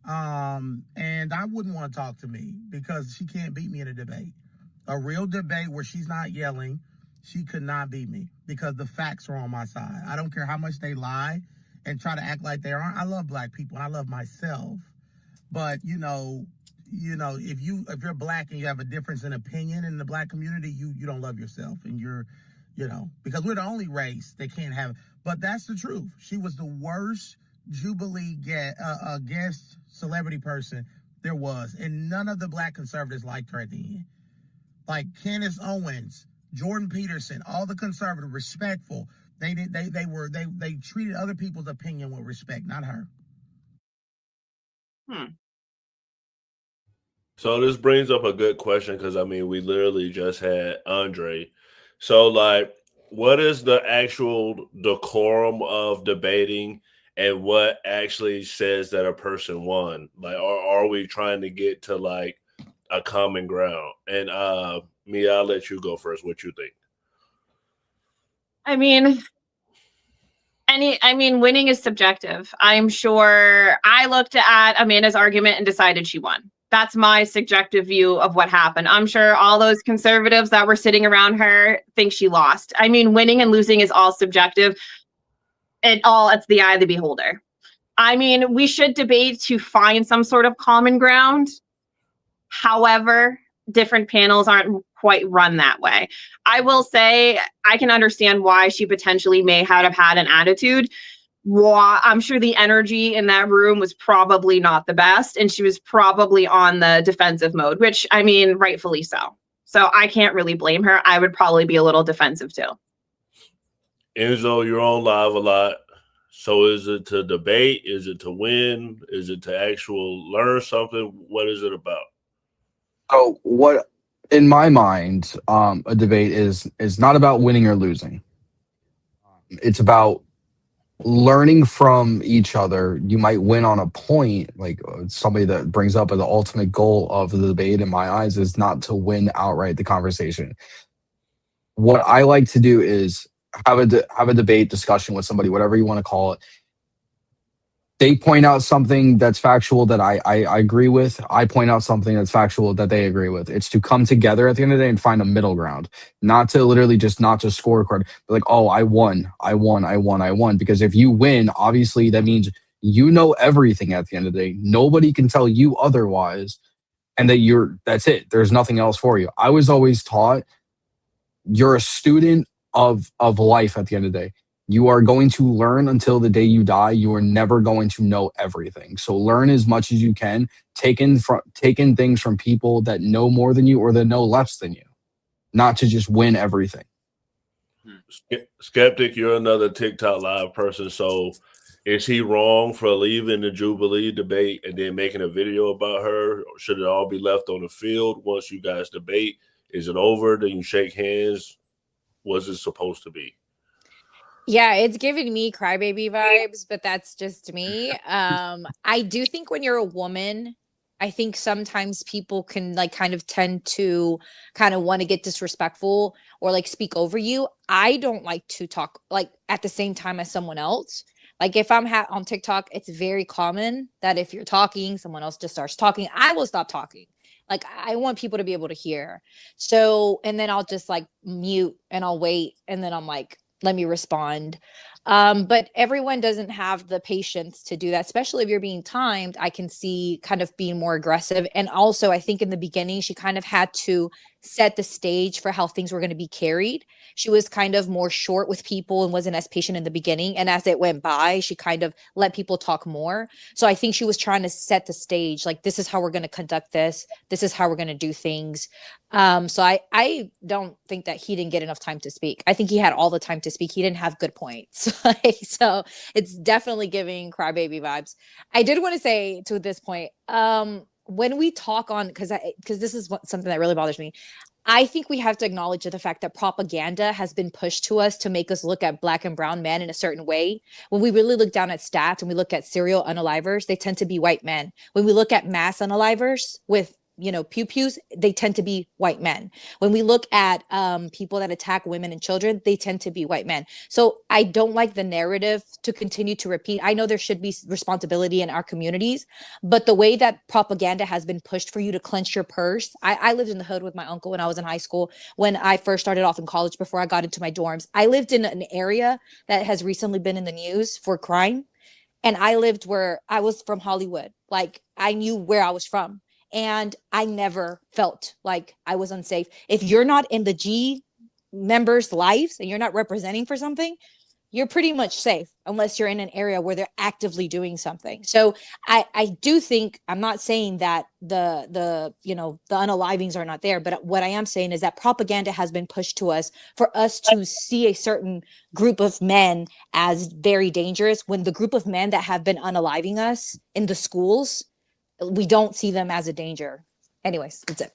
And I wouldn't want to talk to me because she can't beat me in a debate. A real debate where she's not yelling, she could not beat me because the facts are on my side. I don't care how much they lie and try to act like they aren't. I love Black people and I love myself. But you know, if you're Black and you have a difference in opinion in the Black community, you don't love yourself, and you're, because we're the only race that can't have. But that's the truth. She was the worst Jubilee guest celebrity person there was, and none of the Black conservatives liked her at the end. Like Candace Owens, Jordan Peterson, all the conservative, respectful. They treated other people's opinion with respect, not her. So this brings up a good question because, I mean, we literally just had Andre. So, like, what is the actual decorum of debating and what actually says that a person won? Like, are we trying to get to, like, a common ground? And, Mia, I'll let you go first. What you think? I mean, winning is subjective. I'm sure I looked at Amanda's argument and decided she won. That's my subjective view of what happened. I'm sure all those conservatives that were sitting around her think she lost. I mean, winning and losing is all subjective. It's the eye of the beholder. I mean, we should debate to find some sort of common ground. However, different panels aren't quite run that way. I will say I can understand why she potentially may have had an attitude. I'm sure the energy in that room was probably not the best, and she was probably on the defensive mode, which, I mean, rightfully so. So I can't really blame her. I would probably be a little defensive too. Enzo, you're on live a lot. So is it to debate? Is it to win? Is it to actual learn something? What is it about? So what, in my mind, a debate is not about winning or losing. It's about learning from each other. You might win on a point, like somebody that brings up the ultimate goal of the debate in my eyes is not to win outright the conversation. What I like to do is have a debate discussion with somebody, whatever you want to call it. They point out something that's factual that I agree with. I point out something that's factual that they agree with. It's to come together at the end of the day and find a middle ground, not to literally just not to scorecard, but like, oh, I won. Because if you win, obviously that means you know everything at the end of the day. Nobody can tell you otherwise, and that's it. There's nothing else for you. I was always taught you're a student of life at the end of the day. You are going to learn until the day you die. You are never going to know everything. So learn as much as you can. Take in things from people that know more than you or that know less than you, not to just win everything. Skeptic, you're another TikTok live person. So is he wrong for leaving the Jubilee debate and then making a video about her? Or should it all be left on the field once you guys debate? Is it over? Then you shake hands? What's it supposed to be? Yeah, it's giving me crybaby vibes, but that's just me. I do think when you're a woman, I think sometimes people can like kind of tend to kind of want to get disrespectful or like speak over you. I don't like to talk like at the same time as someone else. Like if I'm on TikTok, it's very common that if you're talking, someone else just starts talking. I will stop talking. Like I want people to be able to hear. So, and then I'll just like mute and I'll wait. And then I'm like, let me respond. But everyone doesn't have the patience to do that, especially if you're being timed. I can see kind of being more aggressive. And also, I think in the beginning, she kind of had to set the stage for how things were going to be carried. She was kind of more short with people and wasn't as patient in the beginning. And as it went by, she kind of let people talk more. So I think she was trying to set the stage, like, this is how we're going to conduct this. This is how we're going to do things. So I don't think that he didn't get enough time to speak. I think he had all the time to speak. He didn't have good points. So it's definitely giving crybaby vibes. I did want to say to this point, when we talk on, because this is something that really bothers me. I think we have to acknowledge the fact that propaganda has been pushed to us to make us look at Black and brown men in a certain way. When we really look down at stats and we look at serial unalivers, they tend to be white men. When we look at mass unalivers with pew-pews, they tend to be white men. When we look at people that attack women and children, they tend to be white men. So I don't like the narrative to continue to repeat. I know there should be responsibility in our communities, but the way that propaganda has been pushed for you to clench your purse. I lived in the hood with my uncle when I was in high school. When I first started off in college, before I got into my dorms, I lived in an area that has recently been in the news for crime. And I lived where I was from Hollywood. Like I knew where I was from. And I never felt like I was unsafe. If you're not in the G members' lives and you're not representing for something, you're pretty much safe unless you're in an area where they're actively doing something. So I do think, I'm not saying that the unalivings are not there, but what I am saying is that propaganda has been pushed to us for us to see a certain group of men as very dangerous, when the group of men that have been unaliving us in the schools, we don't see them as a danger. Anyways, that's it.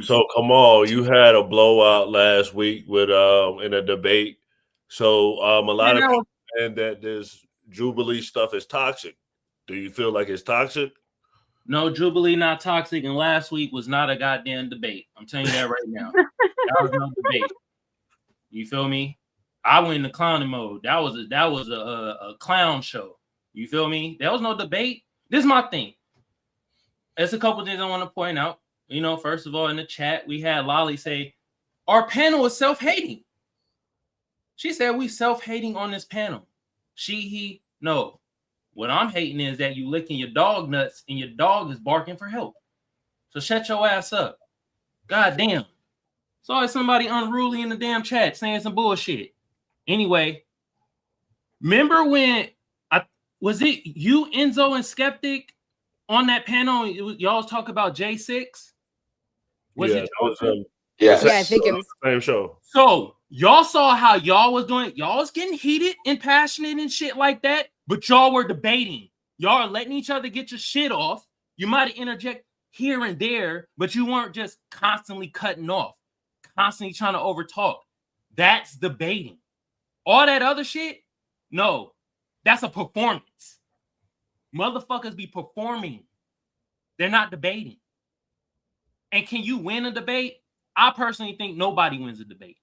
So Kamal, you had a blowout last week with in a debate. So a lot of people saying that this Jubilee stuff is toxic. Do you feel like it's toxic? No, Jubilee not toxic, and last week was not a goddamn debate. I'm telling you that right now. That was no debate. You feel me? I went into clowning mode. That was a clown show. You feel me? There was no debate. This is my thing. There's a couple things I want to point out. First of all, in the chat, we had Lolly say, our panel is self-hating. She said we self-hating on this panel. He, no. What I'm hating is that you licking your dog nuts and your dog is barking for help. So shut your ass up. God damn. It's always somebody unruly in the damn chat saying some bullshit. Anyway, remember when was it you, Enzo, and Skeptic on that panel? Y'all talk about J6? Was it? Yeah, I think it was same show. So y'all saw how y'all was doing. Y'all was getting heated and passionate and shit like that, but y'all were debating. Y'all are letting each other get your shit off. You might interject here and there, but you weren't just constantly cutting off, constantly trying to overtalk. That's debating. All that other shit, no, that's a performance. Motherfuckers be performing. They're not debating. And can you win a debate? I personally think nobody wins a debate.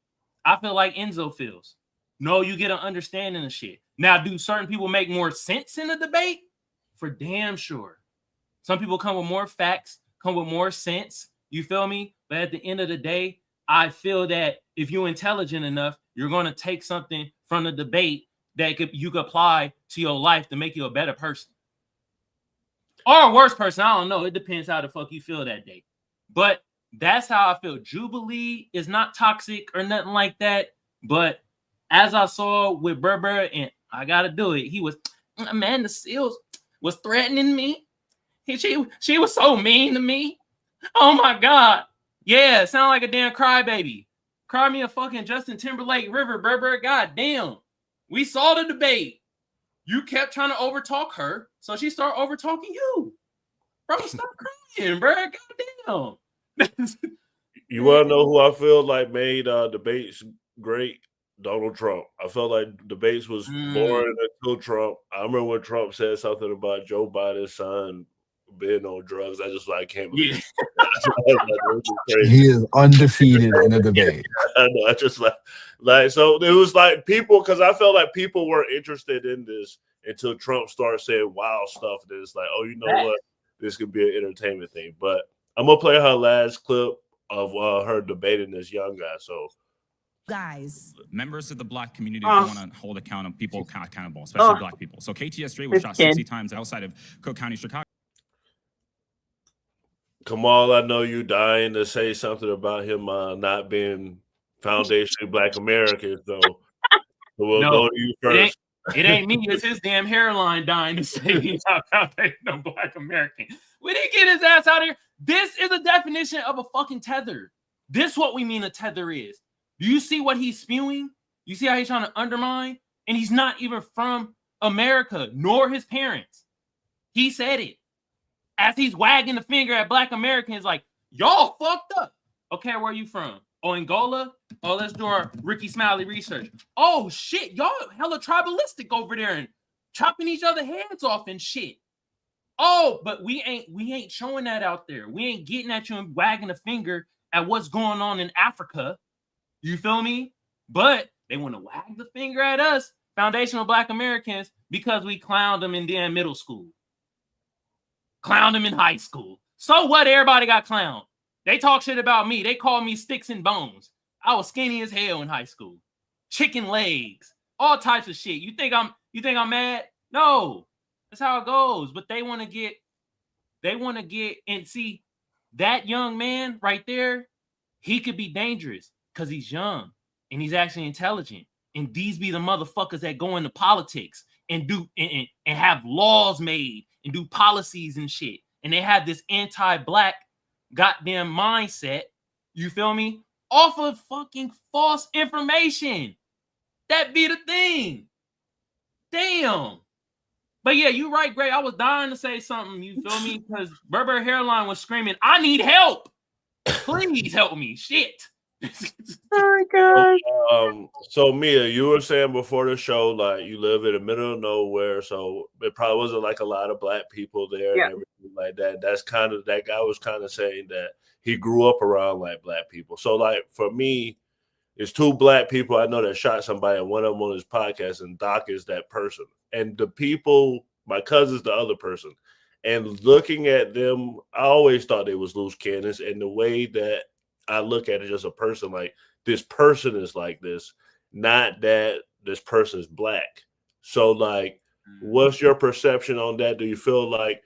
I feel like Enzo feels. No, you get an understanding of shit. Now, do certain people make more sense in a debate? For damn sure. Some people come with more facts, come with more sense. You feel me? But at the end of the day, I feel that if you're intelligent enough, you're going to take something from the debate that you could apply to your life to make you a better person. Or a worse person. I don't know. It depends how the fuck you feel that day. But that's how I feel. Jubilee is not toxic or nothing like that. But as I saw with Berber, and I gotta do it, he was, Amanda Seals was threatening me. She was so mean to me. Oh my God. Yeah, sound like a damn crybaby. Cry me a fucking Justin Timberlake river, Berber. God damn. We saw the debate. You kept trying to overtalk her, so she started overtalking you. Bro, stop crying, bro. God damn. You want to know who I feel like made debates great? Donald Trump. I felt like debates was boring until Trump. I remember when Trump said something about Joe Biden's son being on drugs. I just like can't believe it. He is undefeated in a debate. I know. I just like so it was like people, because I felt like people weren't interested in this until Trump started saying wild stuff. And it's like, oh, you know what? This could be an entertainment thing. But I'm gonna play her last clip of her debating this young guy. So, guys, members of the Black community want to hold people accountable, especially Black people. So KTS-3 was shot 60 times outside of Cook County, Chicago. Kamal, I know you dying to say something about him not being foundationally Black American. So we'll go to you first. It ain't me. It's his damn hairline dying to say he's not foundational Black American. We didn't get his ass out of here. This is a definition of a fucking tether. This is what we mean a tether is. Do you see what he's spewing? You see how he's trying to undermine? And he's not even from America, nor his parents. He said it. As he's wagging the finger at Black Americans like, y'all fucked up. Okay, where are you from? Oh, Angola? Oh, let's do our Ricky Smiley research. Oh, shit, y'all hella tribalistic over there and chopping each other heads off and shit. Oh, but we ain't showing that out there. We ain't getting at you and wagging a finger at what's going on in Africa. You feel me? But they want to wag the finger at us, foundational Black Americans, because we clowned them in damn middle school. Clowned them in high school. So what? Everybody got clowned. They talk shit about me. They call me sticks and bones. I was skinny as hell in high school. Chicken legs. All types of shit. You think I'm mad? No. That's how it goes. But they want to get and see that young man right there, he could be dangerous because he's young and he's actually intelligent. And these be the motherfuckers that go into politics and do and have laws made and do policies and shit. And they have this anti-Black goddamn mindset, you feel me? Off of fucking false information. That be the thing. Damn. But yeah, you're right, Gray. I was dying to say something, you feel me? Because Berber Hairline was screaming, I need help. Please help me. Shit. Oh my God. So Mia, you were saying before the show, like you live in the middle of nowhere, so it probably wasn't like a lot of Black people there and everything like that. That's kind of, that guy was kind of saying that he grew up around like Black people. So like for me, it's two Black people I know that shot somebody, and one of them on his podcast, and Doc is that person. And the people, my cousin's the other person. And looking at them, I always thought they was loose cannons. And the way that I look at it as a person, like this person is like this, not that this person is Black. So like, what's your perception on that? Do you feel like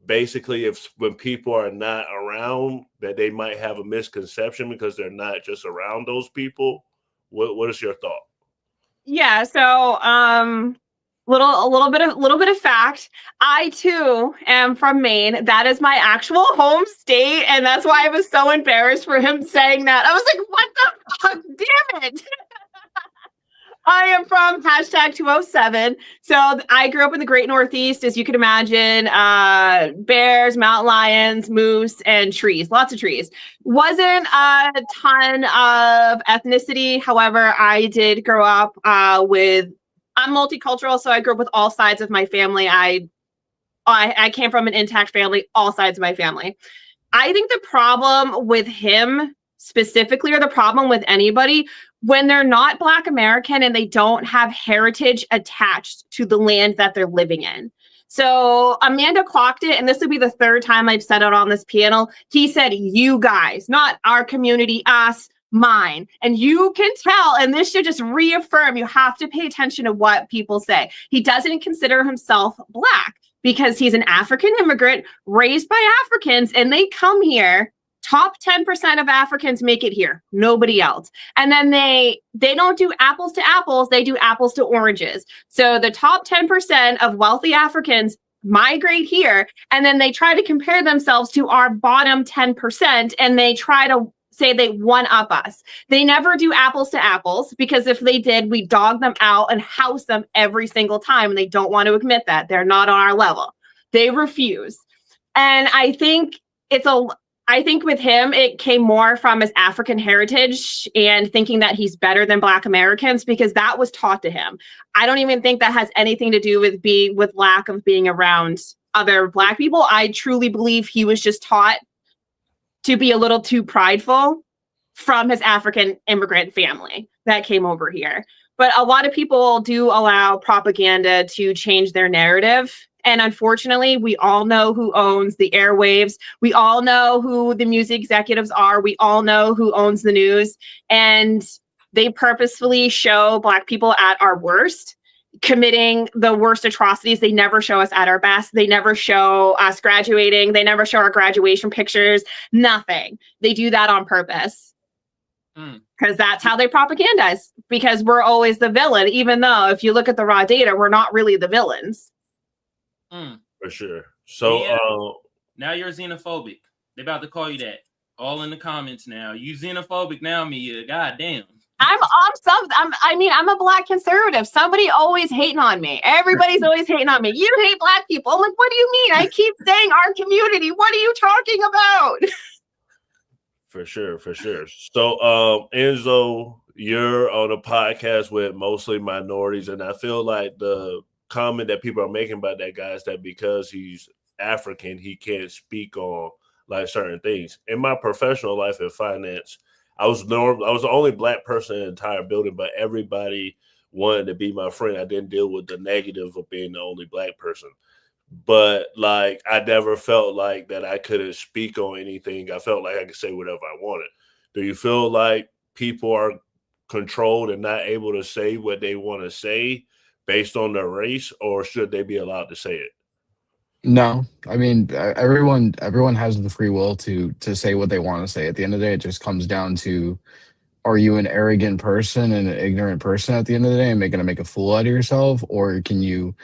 basically when people are not around that they might have a misconception because they're not just around those people? What is your thought? Yeah, so a little bit of fact. I too am from Maine. That is my actual home state, and that's why I was so embarrassed for him saying that. I was like, what the fuck? Damn it. I am from #207. So I grew up in the Great Northeast, as you can imagine. Bears, mountain lions, moose, and trees. Lots of trees. Wasn't a ton of ethnicity. However, I did grow up I'm multicultural, so I grew up with all sides of my family. I came from an intact family, all sides of my family. I think the problem with him specifically, or the problem with anybody, when they're not Black American and they don't have heritage attached to the land that they're living in. So Amanda clocked it, and this will be the third time I've said it on this panel. He said, you guys, not our community, us, mine. And you can tell, and this should just reaffirm, you have to pay attention to what people say. He doesn't consider himself Black because he's an African immigrant raised by Africans, and they come here top 10% of Africans make it here, nobody else. And then they don't do apples to apples, they do apples to oranges. So the top 10% of wealthy Africans migrate here, and then they try to compare themselves to our bottom 10%, and they try to say they one up us. They never do apples to apples, because if they did, we dog them out and house them every single time, and they don't want to admit that. They're not on our level. They refuse. And I think with him, it came more from his African heritage and thinking that he's better than Black Americans, because that was taught to him. I don't even think that has anything to do with lack of being around other Black people. I truly believe he was just taught to be a little too prideful from his African immigrant family that came over here. But a lot of people do allow propaganda to change their narrative. And unfortunately, we all know who owns the airwaves. We all know who the music executives are. We all know who owns the news. And they purposefully show Black people at our worst, committing the worst atrocities. They never show us at our best. They never show us graduating. They never show our graduation pictures. Nothing. They do that on purpose. Because that's how they propagandize. Because we're always the villain, even though if you look at the raw data, we're not really the villains. For sure. So now you're xenophobic. They about to call you that. All in the comments now. You xenophobic now, Mia. God damn. I'm a Black conservative. Somebody always hating on me. Everybody's always hating on me. You hate Black people. I'm like, what do you mean? I keep saying our community. What are you talking about? For sure. So Enzo, you're on a podcast with mostly minorities, and I feel like the comment that people are making about that guy is that because he's African, he can't speak on like certain things. In my professional life in finance, I was the only Black person in the entire building, but everybody wanted to be my friend. I didn't deal with the negative of being the only Black person. But like, I never felt like that I couldn't speak on anything. I felt like I could say whatever I wanted. Do you feel like people are controlled and not able to say what they want to say based on their race, or should they be allowed to say it? No, I mean everyone has the free will to say what they want to say. At the end of the day, it just comes down to, are you an arrogant person and an ignorant person at the end of the day and going to make a fool out of yourself, or can you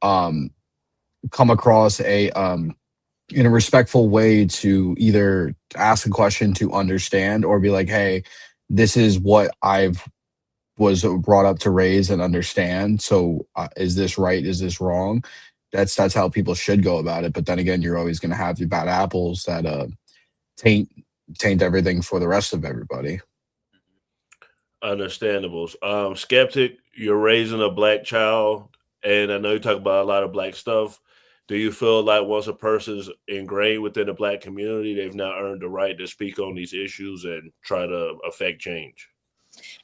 come across in a respectful way to either ask a question to understand, or be like, hey, this is what I've was brought up to raise and understand. So is this right? Is this wrong? That's how people should go about it. But then again, you're always going to have the bad apples that taint everything for the rest of everybody. Understandable. Skeptic, you're raising a Black child, and I know you talk about a lot of Black stuff. Do you feel like once a person's ingrained within the Black community, they've now earned the right to speak on these issues and try to affect change?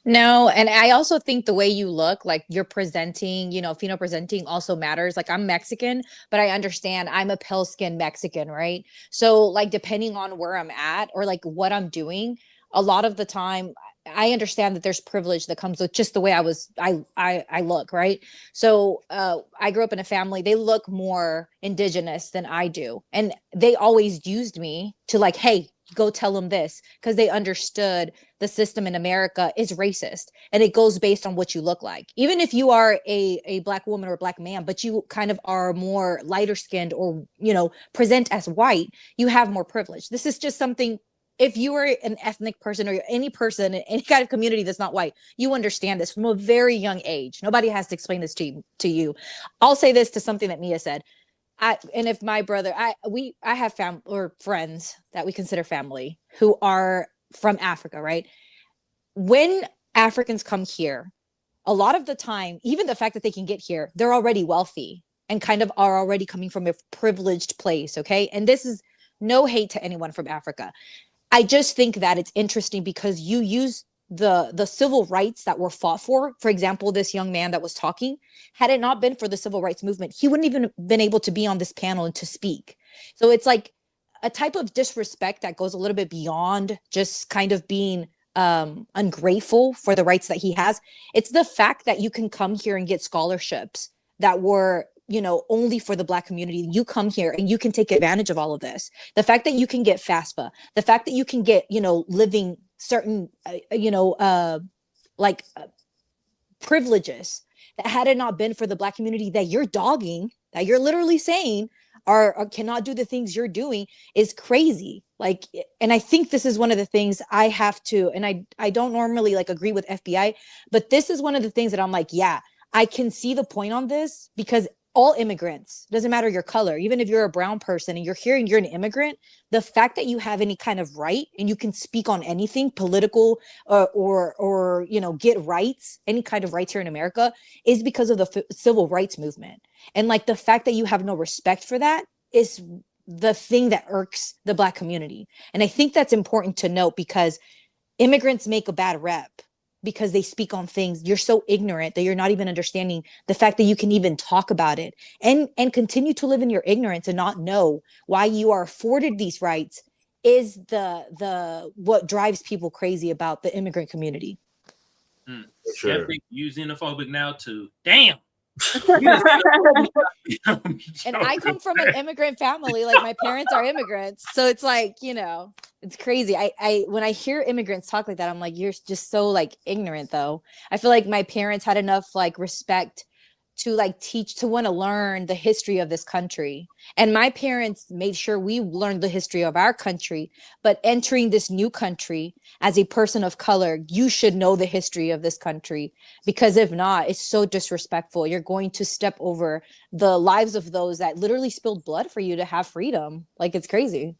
No, and I also think the way you look, like you're presenting, female presenting also matters. Like I'm Mexican, but I understand I'm a pale skinned Mexican, right? So like depending on where I'm at or like what I'm doing, a lot of the time I understand that there's privilege that comes with just the way I look, right? So I grew up in a family, they look more indigenous than I do. And they always used me to like, hey, go tell them this, because they understood the system in America is racist and it goes based on what you look like. Even if you are a Black woman or a Black man, but you kind of are more lighter skinned or, present as white, you have more privilege. This is just something, if you are an ethnic person or any person in any kind of community that's not white, you understand this from a very young age. Nobody has to explain this to you. I'll say this to something that Mia said. And if my brother, I have family or friends that we consider family who are from Africa, right? When Africans come here, a lot of the time, even the fact that they can get here, they're already wealthy and kind of are already coming from a privileged place, okay? And this is no hate to anyone from Africa. I just think that it's interesting because you use the civil rights that were fought for example, this young man that was talking, had it not been for the civil rights movement, he wouldn't even been able to be on this panel and to speak. So it's like a type of disrespect that goes a little bit beyond just kind of being ungrateful for the rights that he has. It's the fact that you can come here and get scholarships that were only for the Black community. You come here and you can take advantage of all of this. The fact that you can get FAFSA, the fact that you can get, living certain, privileges that had it not been for the Black community that you're dogging, that you're literally saying are cannot do the things you're doing, is crazy. And I think this is one of the things I have to, and I don't normally agree with FBI, but this is one of the things that I'm like, yeah, I can see the point on this, because all immigrants, doesn't matter your color, even if you're a brown person and you're here and you're an immigrant, the fact that you have any kind of right and you can speak on anything political or get rights, any kind of rights here in America, is because of the civil rights movement. And the fact that you have no respect for that is the thing that irks the Black community. And I think that's important to note, because immigrants make a bad rep because they speak on things. You're so ignorant that you're not even understanding the fact that you can even talk about it and continue to live in your ignorance and not know why you are afforded these rights is the what drives people crazy about the immigrant community. Sure. Skeptic, you xenophobic now too. Damn. And I come from an immigrant family. My parents are immigrants, so it's it's crazy. I when I hear immigrants talk like that, I'm like, you're just so ignorant. Though I feel like my parents had enough respect to teach, to want to learn the history of this country, and my parents made sure we learned the history of our country. But entering this new country as a person of color, you should know the history of this country, because if not, it's so disrespectful. You're going to step over the lives of those that literally spilled blood for you to have freedom. It's crazy.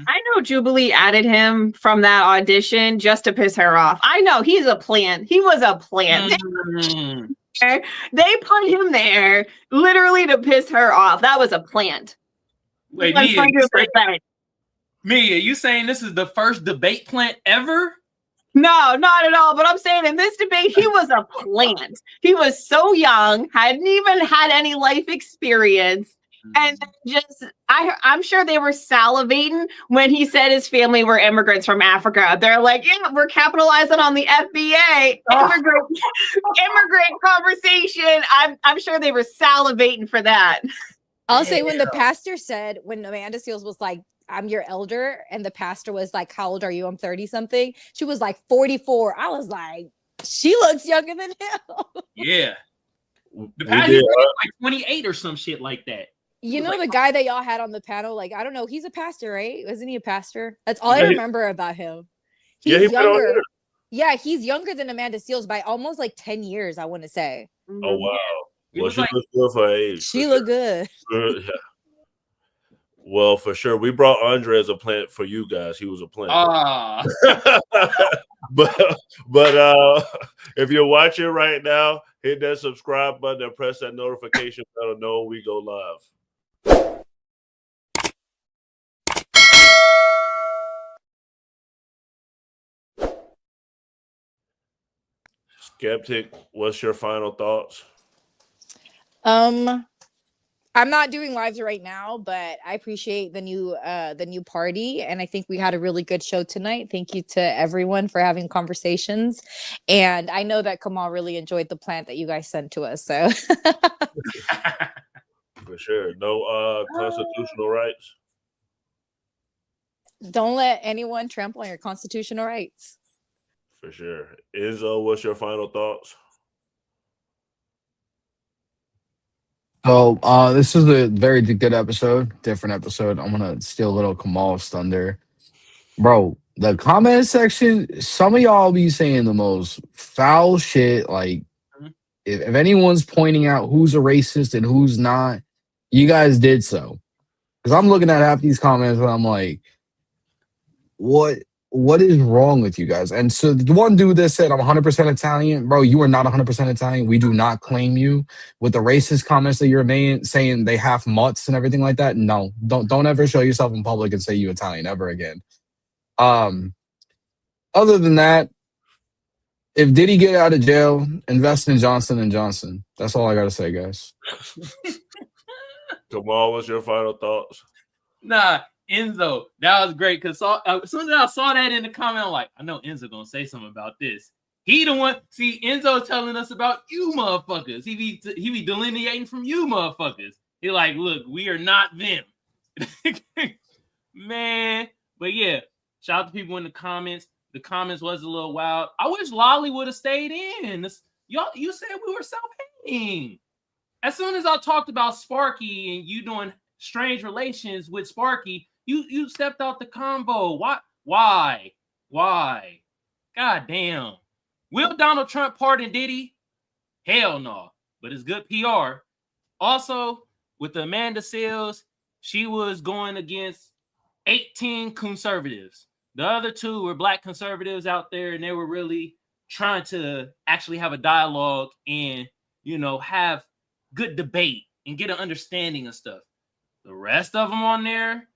I know Jubilee added him from that audition just to piss her off. I know he's a plant. He was a plant. They put him there literally to piss her off. That was a plant. Wait, 100%. Mia, you saying this is the first debate plant ever? No, not at all. But I'm saying in this debate, he was a plant. He was so young, hadn't even had any life experience. And I'm sure they were salivating when he said his family were immigrants from Africa. They're like, yeah, we're capitalizing on the FBA immigrant conversation. I'm sure they were salivating for that. I'll say when the pastor said, when Amanda Seales was like, I'm your elder, and the pastor was like, how old are you? I'm 30 something. She was like 44. I was like, she looks younger than him. Yeah. The pastor was like 28 or some shit like that. The guy that y'all had on the panel, I don't know, he's a pastor, right? Wasn't he a pastor? That's all I remember about him. He's younger. Yeah, he's younger than Amanda Seales by almost 10 years, I want to say. Oh, wow. Well, she looks good for her age. She looked good. Yeah. Well, for sure. We brought Andre as a plant for you guys. He was a plant. But if you're watching right now, hit that subscribe button and press that notification bell to know when we go live. Skeptic, what's your final thoughts? I'm not doing lives right now, but I appreciate the new party, and I think we had a really good show tonight. Thank you to everyone for having conversations, and I know that Kamal really enjoyed the plant that you guys sent to us. So for sure, no constitutional rights. Don't let anyone trample on your constitutional rights. For sure. Enzo, what's your final thoughts? So this is a very good episode, different episode. I'm gonna steal a little Kamal's thunder. Bro, the comment section, some of y'all be saying the most foul shit. If anyone's pointing out who's a racist and who's not, you guys did so. Because I'm looking at half these comments and I'm like, what is wrong with you guys? And so the one dude that said I'm 100% Italian, bro, you are not 100% Italian. We do not claim you. With the racist comments that you're making, saying they have mutts and everything like that, no, don't ever show yourself in public and say you Italian ever again. Other than that, if Diddy get out of jail, invest in Johnson & Johnson. That's all I gotta say, guys. Kamal, what's your final thoughts? Nah, Enzo, that was great because as soon as I saw that in the comment, I'm like, I know Enzo gonna say something about this. He the one. See, Enzo telling us about you motherfuckers. He be delineating from you motherfuckers. He like, look, we are not them. Man. But yeah, shout out to people in the comments. The comments was a little wild. I wish Lolly would have stayed in. You said we were self-hating. As soon as I talked about Sparky and you doing strange relations with Sparky, you stepped out the combo. Why? God damn. Will Donald Trump pardon Diddy? Hell no. But it's good PR. Also, with the Amanda Seales, she was going against 18 conservatives. The other 2 were black conservatives out there, and they were really trying to actually have a dialogue and, have good debate and get an understanding of stuff. The rest of them on there,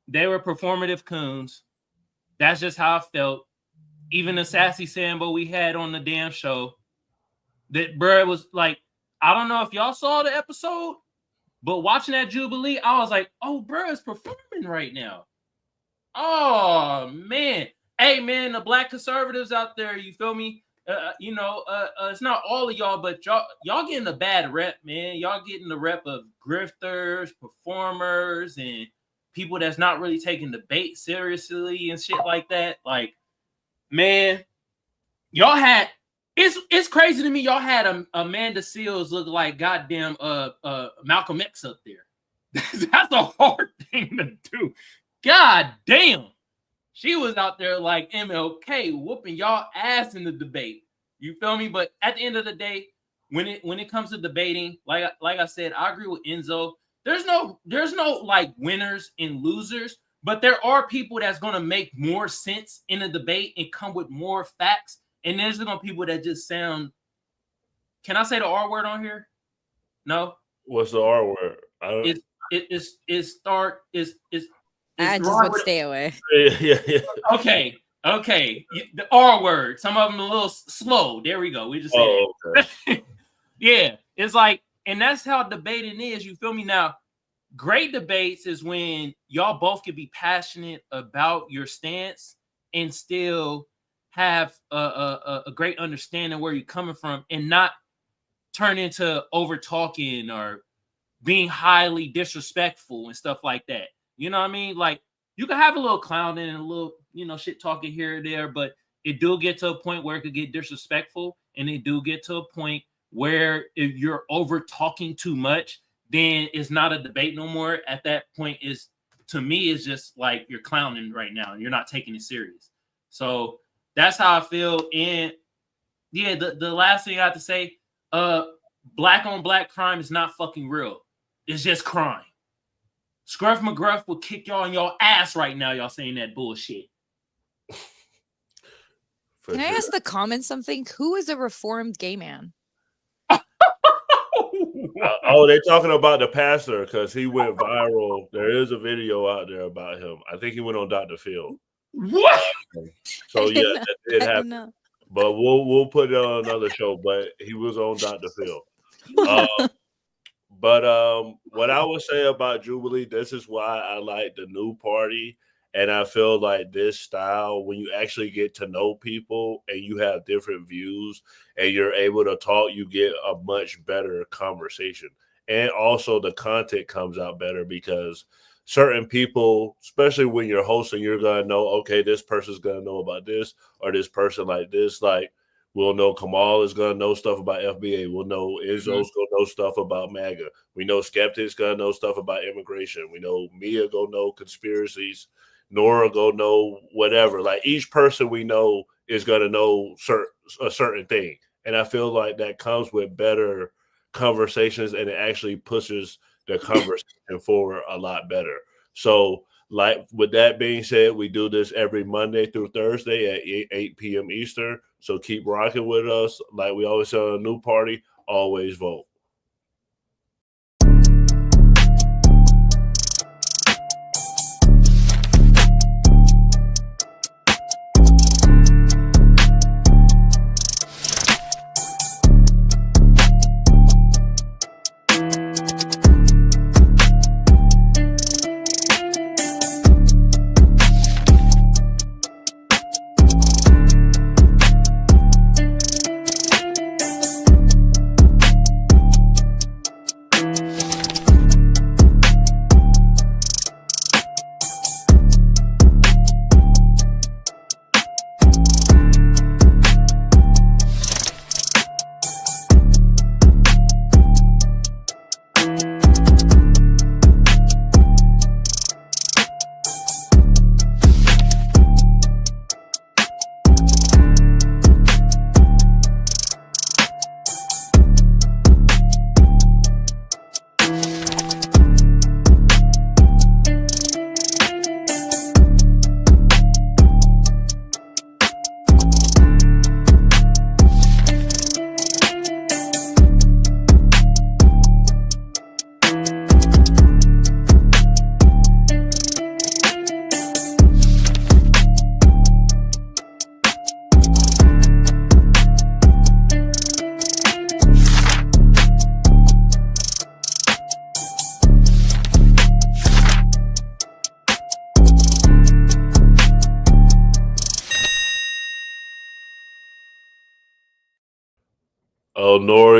they were performative coons. That's just how I felt. Even the sassy Sambo we had on the damn show, that bruh was like, I don't know if y'all saw the episode, but watching that Jubilee, I was like, oh, bruh is performing right now. Oh, man. Hey, man, the black conservatives out there, you feel me? It's not all of y'all, but y'all getting a bad rep, man. Y'all getting the rep of grifters, performers, and people that's not really taking debate seriously and shit like that. Like, man, y'all had it's crazy to me. Y'all had Amanda Seales look like goddamn Malcolm X up there. That's a hard thing to do. God damn. She was out there like MLK whooping y'all ass in the debate. You feel me? But at the end of the day, when it comes to debating, like I said, I agree with Enzo. There's no like winners and losers, but there are people that's gonna make more sense in a debate and come with more facts. And there's gonna be people that just sound. Can I say the R word on here? No. What's the R word? I just would stay away. Yeah. Okay. The R word. Some of them a little slow. There we go. We just say okay. Yeah. It's like, and that's how debating is. You feel me? Now, great debates is when y'all both can be passionate about your stance and still have a great understanding where you're coming from and not turn into over talking or being highly disrespectful and stuff like that. You know what I mean? Like, you can have a little clowning and a little, shit talking here or there, but it do get to a point where it could get disrespectful, and it do get to a point where if you're over talking too much, then it's not a debate no more. At that point, to me, it's just like you're clowning right now and you're not taking it serious. So that's how I feel. And yeah, the last thing I have to say, black on black crime is not fucking real. It's just crime. Scruff McGruff will kick y'all in your ass right now. Y'all saying that bullshit. Can I ask the comments something? Who is a reformed gay man? They're talking about the pastor because he went viral. There is a video out there about him. I think he went on Dr. Phil. What? So yeah, that did happen. But we'll put it on another show. But he was on Dr. Phil. But what I would say about Jubilee, this is why I like the new party. And I feel like this style, when you actually get to know people and you have different views and you're able to talk, you get a much better conversation. And also the content comes out better because certain people, especially when you're hosting, you're going to know, okay, this person's going to know about this or this person like this. Like, we'll know Kamal is going to know stuff about FBA. We'll know Izzo's going to know stuff about MAGA. We know Skeptic's going to know stuff about immigration. We know Mia going to know conspiracies. Nora go know whatever. Like, each person we know is going to know a certain thing. And I feel like that comes with better conversations and it actually pushes the conversation forward a lot better. So, like, with that being said, we do this every Monday through Thursday at 8 p.m. Eastern. So keep rocking with us. Like we always say on a new party, always vote. Oh, Nori